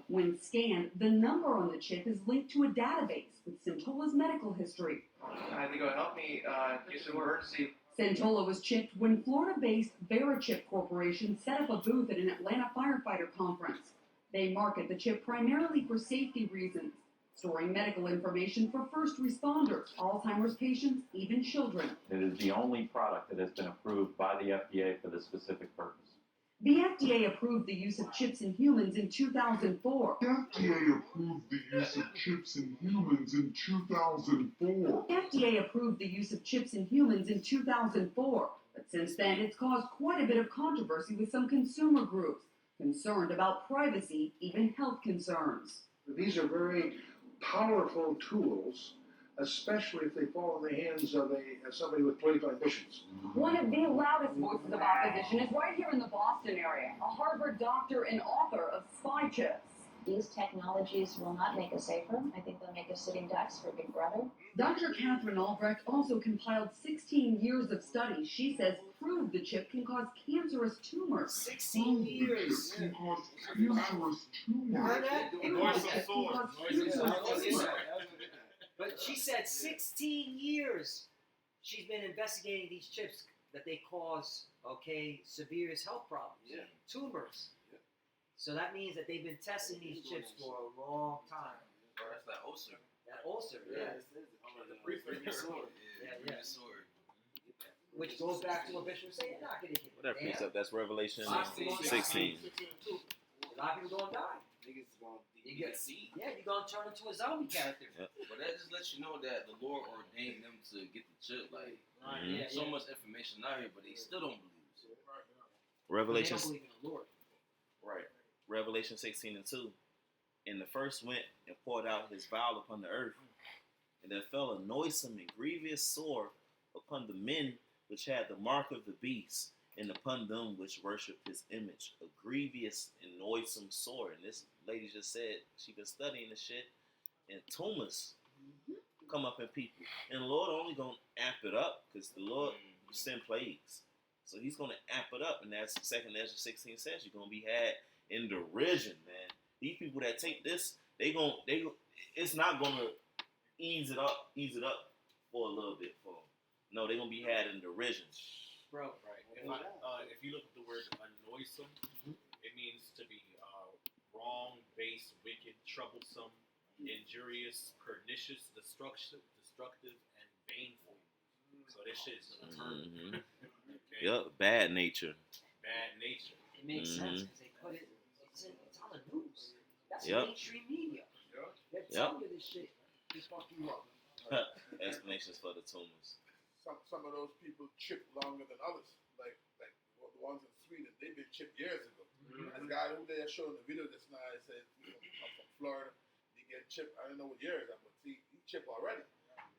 When scanned, the number on the chip is linked to a database with Santola's medical history. I think it'll help me get some emergency. Santola was chipped when Florida-based VeriChip Corporation set up a booth at an Atlanta firefighter conference. They market the chip primarily for safety reasons, storing medical information for first responders, Alzheimer's patients, even children. It is the only product that has been approved by the FDA for this specific purpose. The FDA approved the use of chips in humans in 2004. The FDA approved the use of chips in humans in 2004. The FDA approved the use of chips in humans in 2004, but since then it's caused quite a bit of controversy with some consumer groups concerned about privacy, even health concerns. These are very powerful tools, especially if they fall in the hands of somebody with political ambitions. One of the loudest voices of opposition is right here in the Boston area, a Harvard doctor and author of spy chips. These technologies will not make us safer. I think they'll make us sitting ducks for Big Brother. Dr. Catherine Albrecht also compiled 16 years of studies she says prove the chip can cause cancerous tumors. 16 years. Can cause cancerous tumors. But she said 16 years she's been investigating these chips that they cause, severe health problems, tumors. So that means that they've been testing these chips for a long time. That's that ulcer. That ulcer, yeah. Which goes back to what Bishop was saying. Not gonna get What that precept? That's Revelation 16. A lot of people gonna die. Niggas gonna get seed. Yeah, you're gonna turn into a zombie character. Yep. But that just lets you know that the Lord ordained them to get the chip. Like, so much information out here, but they still don't believe. Revelation. They don't believe in the Lord. Right. Revelation 16:2. And the first went and poured out his vial upon the earth, and there fell a noisome and grievous sore upon the men which had the mark of the beast, and upon them which worshipped his image. A grievous and noisome sore. And this lady just said she been studying this shit, and tumors come up in people. And the Lord only gonna amp it up because the Lord send plagues. So he's gonna amp it up, and that's 2nd Ezra 16 says you're gonna be had in derision, man. These people that take this, it's not gonna ease it up for a little bit for them. No, they're gonna be had in derision. Bro, right. If you look at the word annoysome, it means to be wrong, base, wicked, troublesome, injurious, pernicious, destructive, and baneful. So this shit is gonna turn. Okay? Yep, bad nature. Bad nature. It makes sense because they put it. It's on the news. That's Yep. mainstream media. They're telling you this shit to fuck you up. Explanations for the tumors. Some of those people chip longer than others. Like the ones in Sweden, they've been chipped years ago. And the guy who they are showing the video just now, he said, I'm from Florida, he get chipped, I don't know what year is that, but see, he chipped already.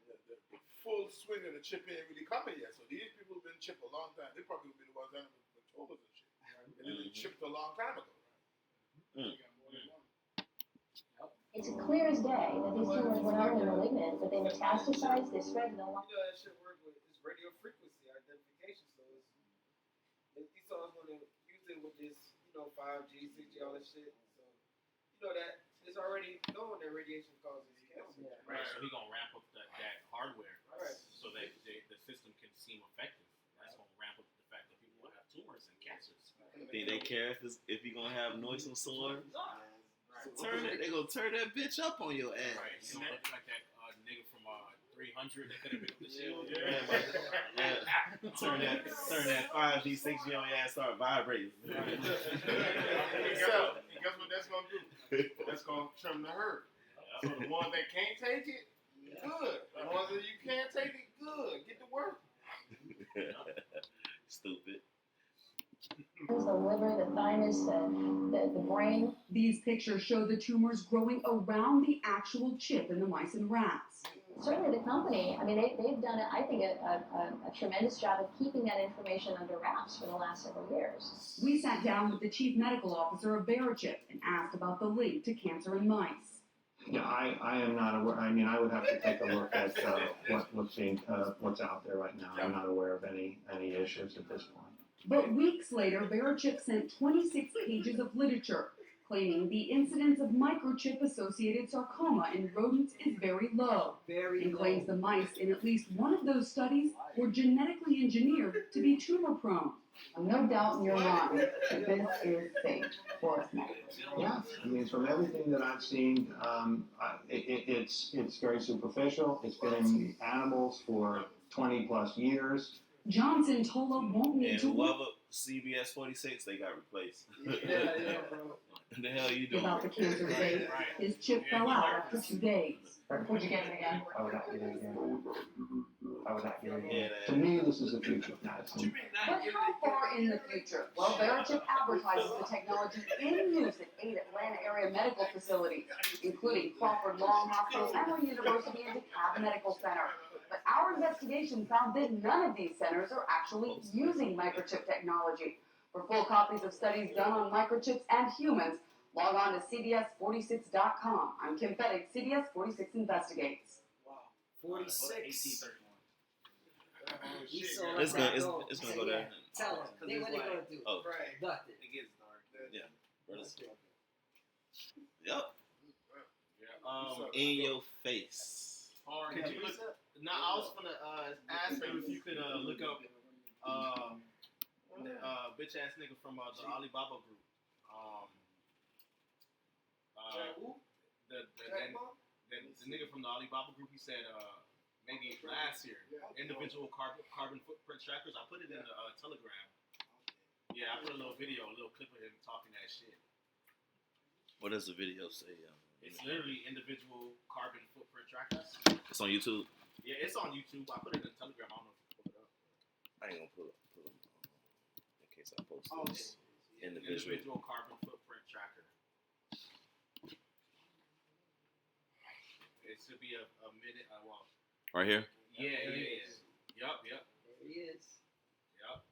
The full swing of the chip ain't really coming yet. So these people have been chipped a long time. They probably will be the ones that have the tumors and shit. And they've been chipped a long time ago. It's clear as day that these tumors were not only malignant, but they metastasized, they spread to the lung. You know that shit work with this radio frequency identification. So these songs gonna use it with this, 5G, 6G, all that shit. So that it's already known that radiation causes cancer. Yeah. Right. So he's gonna ramp up that hardware, right, so that the system can seem effective. That's gonna ramp up the fact that people will have tumors and cancers. Think they care if you're gonna have noisome sore? They gonna turn that bitch up on your ass. Right. You know, like that nigga from 300 that could have been with the shield. Turn that 5G, 6G on your ass, start vibrating. Guess what that's gonna do? That's gonna trim the herd. So the ones that can't take it, good. The ones that you can't take it, good. Get to work. Stupid. The liver, the thymus, the brain. These pictures show the tumors growing around the actual chip in the mice and rats. Certainly the company, they've done, I think, a tremendous job of keeping that information under wraps for the last several years. We sat down with the chief medical officer of VeriChip and asked about the link to cancer in mice. Yeah, I am not aware. I mean, I would have to take a look at what's out there right now. I'm not aware of any issues at this point. But weeks later, Verichip sent 26 pages of literature claiming the incidence of microchip-associated sarcoma in rodents is very low, and claims the mice in at least one of those studies were genetically engineered to be tumor-prone. No doubt in your mind that this is safe for us now. Yeah, I mean, from everything that I've seen, it's very superficial. It's been in animals for 20 plus years. Johnson Tola won't need And to whoever CBS 46, they got replaced. Yeah, bro. What the hell you doing? about the cancer debate. His chip fell out after 2 days. Would you get it again? I would not get it again. I would not get it again. Yeah, To me, this is the future of medicine. But how far in the future? Well, Verichip advertises the technology in use at 8 Atlanta area medical facilities, including Crawford Long Hospital, Emory University, and DeKalb Medical Center. But our investigation found that none of these centers are actually using microchip technology. For full copies of studies done on microchips and humans, log on to CBS46.com. I'm Kim Fettig, CBS 46 Investigates. Wow. 46. It's gonna go there. Tell them. What are they gonna do? Oh. Nothing. It gets dark. Yeah. Yep. In your face. Could you look? Now I was gonna ask you if you could look up bitch ass nigga from the Alibaba group. The nigga from the Alibaba group, he said maybe last year, individual carbon footprint trackers. I put it in the Telegram. Yeah, I put a little video, a little clip of him talking that shit. What does the video say? It's literally individual carbon footprint trackers. It's on YouTube. Yeah, it's on YouTube. I put it in Telegram. I don't know if you pull it up. I ain't gonna pull them in case I post this. Individual carbon footprint tracker. It should be a minute. Well. Right here. Yeah. Yup. There he is. Yup.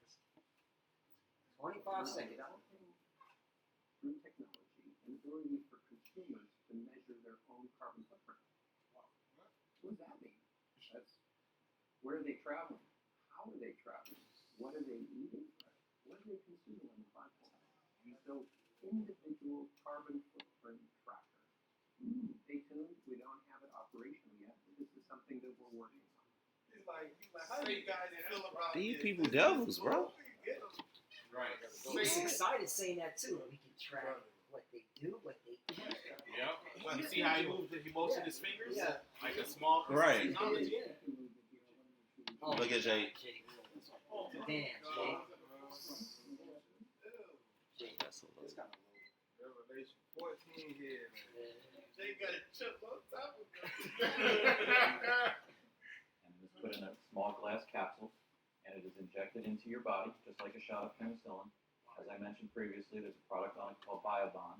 25 seconds. Through technology and ability for consumers to measure their own carbon footprint. Wow. What does that mean? That's where are they traveling? How are they traveling? What are they eating? What are they consuming on the platform? So individual carbon footprint tracker. Stay tuned. We don't have it operational yet. This is something that we're working on. He's like, how do you guys feel about These people devils, bro. Right. He's excited saying that too. We can track what they do, what they eat. Yep. You see how he moved? He motioned his fingers? Yeah. Like a small piece Right. of technology. Oh, Look at Jay. Damn, Jay. That's a little. Revelation 14 here, man. They got a chip on top of And it is put in a small glass capsule, and it is injected into your body, just like a shot of penicillin. As I mentioned previously, there's a product on it called Biobond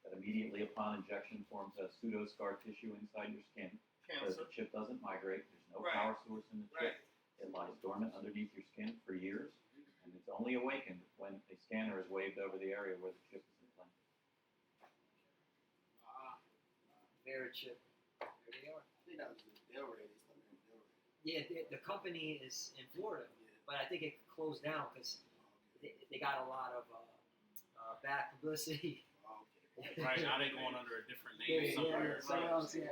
that immediately upon injection forms a pseudo-scar tissue inside your skin. Because the chip doesn't migrate, there's no power source in the chip. It lies dormant underneath your skin for years, and it's only awakened when a scanner is waved over the area where the chip is implanted. Verichip. There they are. Yeah, the company is in Florida, but I think it closed down because they got a lot of bad publicity. Right, now they're going under a different name somewhere. In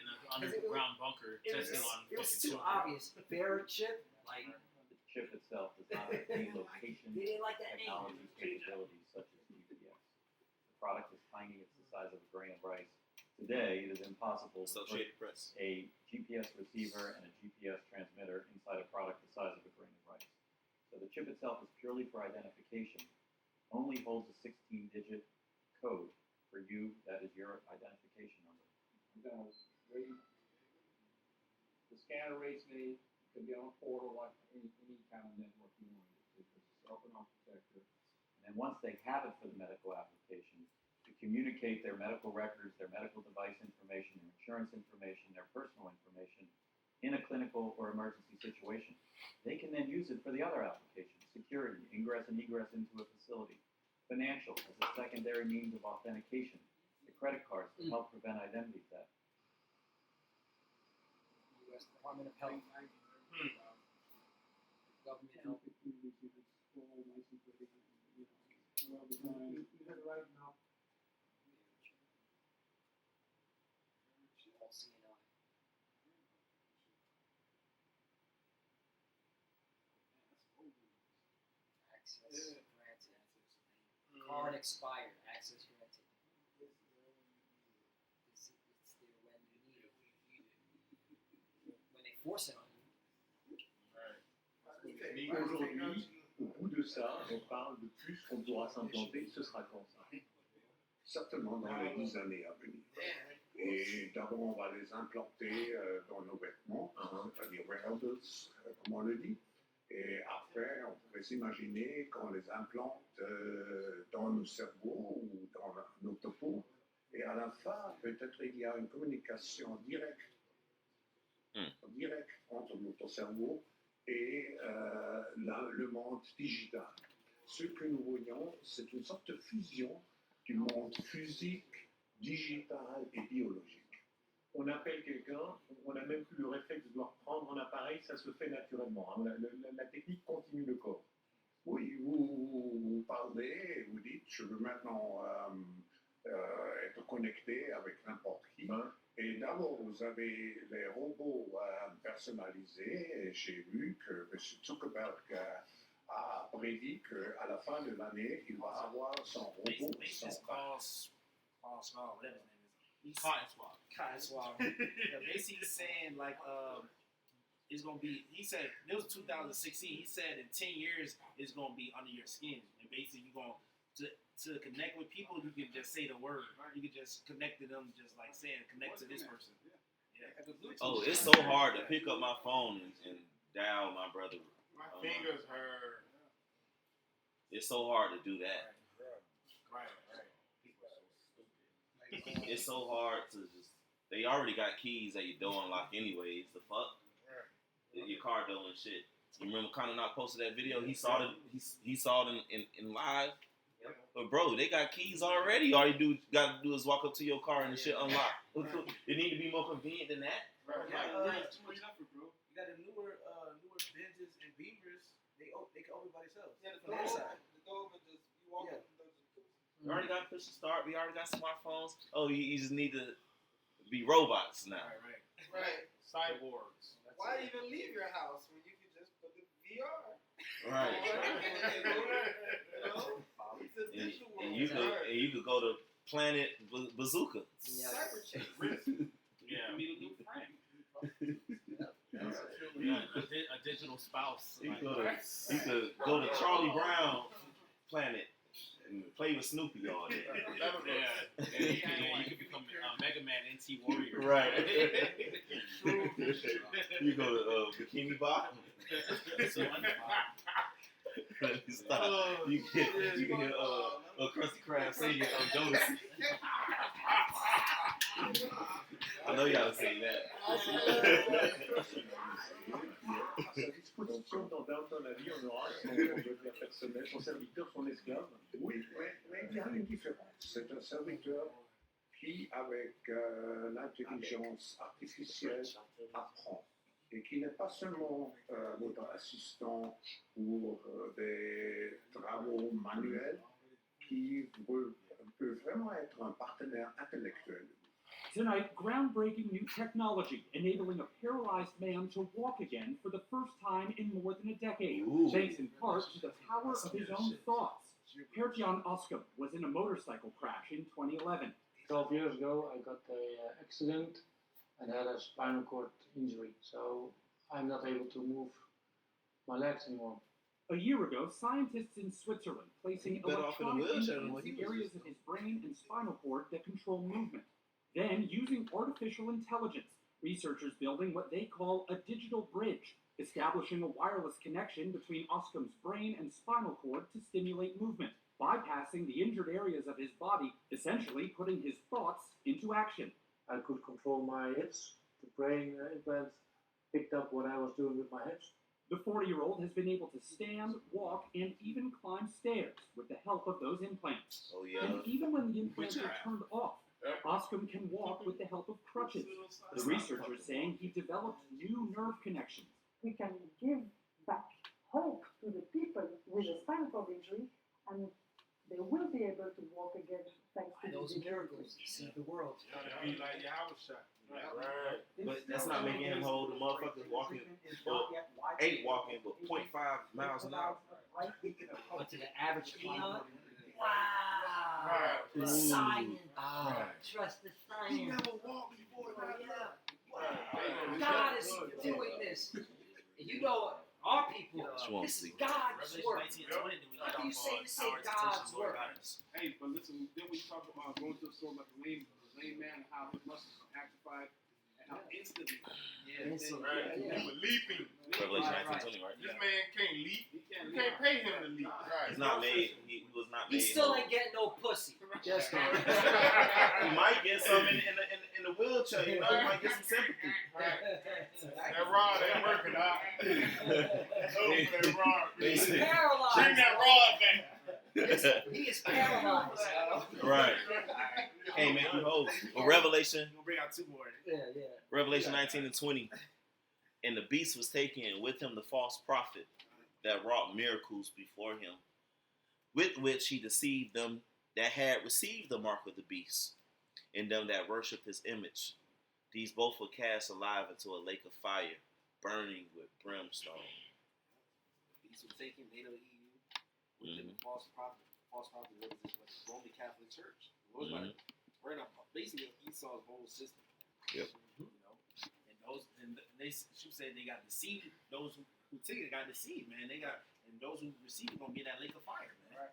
an underground bunker, testing on. It was too obvious. Verichip, like. The chip itself does not have any location They didn't like that name. technology capabilities such as GPS. The product is tiny, it's the size of a grain of rice. Today, it is impossible to put a GPS receiver and a GPS transmitter inside a product the size of a grain of rice. So the chip itself is purely for identification, only holds a 16-digit code for you, that is your identification number. The scanner rates me, it could be on a portal like any kind of network you want it to. It's open architecture. And then once they have it for the medical application, to communicate their medical records, their medical device information, their insurance information, their personal information in a clinical or emergency situation, they can then use it for the other applications: security, ingress and egress into a facility, financial as a secondary means of authentication. The credit cards to help prevent identity theft. U.S. Department of Health. Government help. All CNI. Access granted. Card expired. Access granted. It's there when you need it. When they force it on you. Aujourd'hui, au bout de ça, on parle de plus qu'on pourra s'implanter, ce sera quand ça? Certainement dans les 10 années à venir. Et d'abord, on va les implanter dans nos vêtements, c'est-à-dire wearables, comme on le dit. Et après, on pourrait s'imaginer qu'on les implante dans nos cerveaux ou dans nos topos. Et à la fin, peut-être il y a une communication directe entre notre cerveau et le monde digital. Ce que nous voyons, c'est une sorte de fusion du monde physique, digital et biologique. On appelle quelqu'un, on n'a même plus le réflexe de devoir prendre un appareil, ça se fait naturellement. Hein. La technique continue le corps. Oui, vous parlez, vous dites, je veux maintenant être connecté avec n'importe qui. Et d'abord, vous avez les robots personnalisés. Et j'ai vu que M. Zuckerberg a prédit qu'à la fin de l'année, il va avoir son robot. Cotton Swab. Yeah, basically he's saying like it's gonna be. He said it was 2016. He said in 10 years it's gonna be under your skin, and basically you're gonna to connect with people. You can just say the word. You can just connect to them, just like saying connect to this person. Yeah. Oh, it's so hard to pick up my phone and dial my brother. My fingers hurt. It's so hard to do that. Right. It's so hard to just. They already got keys that you don't unlock anyways. The fuck, your car door and shit. You remember Connor Knock posted that video? He saw it. He saw it in live. Yep. But bro, they got keys already. All you got to do is walk up to your car and the shit unlock. It need to be more convenient than that. Right. Too much effort, bro. You got the newer Benzes and Beamers. They can open by themselves. Yeah, the door open just you walk up. We already got push to start. We already got smartphones. Oh, you just need to be robots now. Right. Cyborgs. Why even leave your house when you can just put the VR? Right. It's a digital world. And you could go to Planet Bazooka. Cyber chase. Yeah. Meet a new friend. A digital spouse. You could go to Charlie Brown Planet and play with Snoopy all day. Yeah. You could become a Mega Man NT Warrior. Right. You go to Bikini Bottom. Stop. You can hear Krusty Krab singing Jonas. I know y'all seen that. Sa disposition dans Downton Abbey, on aura son devenir personnel, son serviteur, son esclave. Oui, mais il y a une différence. C'est un serviteur qui, avec l'intelligence artificielle, apprend. Et qui n'est pas seulement votre assistant pour des travaux manuels, qui peut vraiment être un partenaire intellectuel. Tonight, groundbreaking new technology enabling a paralyzed man to walk again for the first time in more than a decade, thanks in part to the power of his own thoughts. Hertjan Oskam was in a motorcycle crash in 2011. 12 years ago, I got an accident and had a spinal cord injury, so I'm not able to move my legs anymore. A year ago, scientists in Switzerland placing electronic implants in areas of his brain and spinal cord that control movement. Then, using artificial intelligence, researchers building what they call a digital bridge, establishing a wireless connection between Oskam's brain and spinal cord to stimulate movement, bypassing the injured areas of his body, essentially putting his thoughts into action. I could control my hips. The brain implant picked up what I was doing with my hips. The 40-year-old has been able to stand, walk, and even climb stairs with the help of those implants. Oh, yeah. And even when the implants are turned off, Oscom can walk with the help of crutches. The researchers saying he developed new nerve connections. We can give back hope to the people with a spinal cord injury, and they will be able to walk again thanks to Those these miracles see the world. Be like Yahweh shot. Right. But that's not making him hold the motherfuckers walking, ain't walking, but 0.5 miles an hour. But to the average peon, Right. the science. Right. Trust the He science. never walked before. God is doing this. And you know, our people, this is God's work. How do you say this ain't God's work? Hey, but listen, then we talk about going to the store like a lame man and how his muscles are actified and how instantly. He was leaping. Revelation 19:20, right? This man can't leap. You can't pay him to leap. Right. He's not made. He was not made. He still ain't getting no pussy. Just He might get some in the wheelchair. You know, he might get some sympathy. That rod ain't working out. That rod. He's paralyzed. Bring that rod back. He is paralyzed. Right. Can't make you whole. But Revelation. We'll bring out two more. Yeah. Revelation 19:20. And the beast was taken, and with him the false prophet that wrought miracles before him, with which he deceived them that had received the mark of the beast, and them that worshipped his image. These both were cast alive into a lake of fire, burning with brimstone. Beast was taken, they don't EU, within the false prophet. False prophet was the Roman Catholic Church. We're not basically Esau's whole system. Yep. You know, and they said they got deceived. Those who took it got deceived, man. And those who received it gonna be in that lake of fire, man. Right.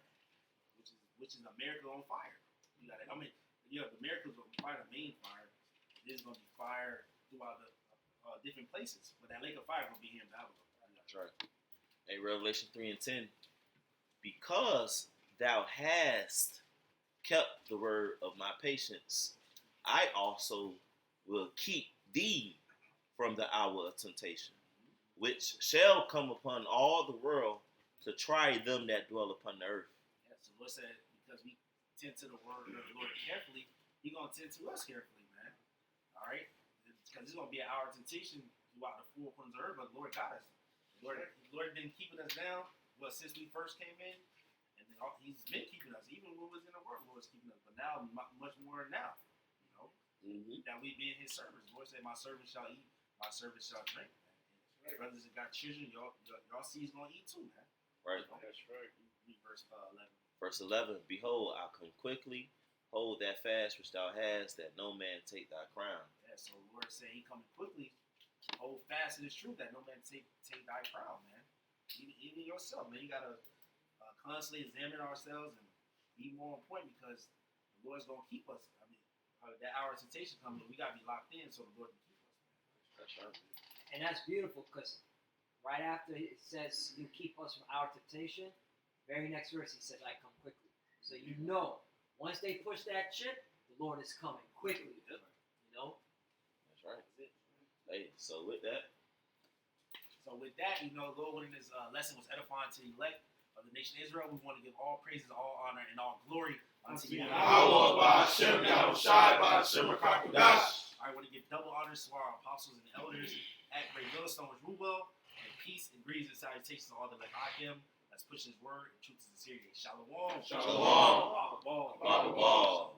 Which is a miracle on fire. You got it. I mean, the miracles are probably the main fire. There's gonna be fire throughout the different places, but that lake of fire gonna be here in Babylon. That's right. Hey, Revelation 3:10. Because thou hast kept the word of my patience, I also will keep thee from the hour of temptation, which shall come upon all the world to try them that dwell upon the earth. Yeah, so Lord said, because we tend to the word of the Lord carefully, He gonna tend to us carefully, man. All right, because it's gonna be an hour of temptation throughout the four corners of the earth, but the Lord got us. The Lord been keeping us down, since we first came in, and then He's been keeping us. Even when we was in the world, the Lord was keeping us, but now much more now. You know, that we be in His service. The Lord said, "My servant shall eat, my servant shall drink." And brothers that got children, y'all seeds gonna eat too, man. Right. That's right. Read verse 11. Verse 11. Behold, I come quickly. Hold that fast which thou hast, that no man take thy crown. Yeah. So the Lord said He coming quickly. Hold fast to this truth that no man take thy crown, man. Even yourself, man. You gotta constantly examine ourselves and be more on point, because the Lord's gonna keep us. I mean, that hour of temptation coming, we gotta be locked in so the Lord can keep us, man. That's right. And that's beautiful, because right after it says you keep us from our temptation, very next verse He says, I come quickly. So you know, once they push that chip, the Lord is coming quickly. You know? That's right. That's it. Hey, so with that, the Lord wanted this lesson was edifying to the elect of the nation of Israel. We want to give all praises, all honor, and all glory unto you. I want to give double honors to our apostles and elders at Great Millstone with Rubel, and peace and greetings and salutations to all the Lechakim that's pushing His word and truth and sincerity. Shalom. Shalom. Baba Ball.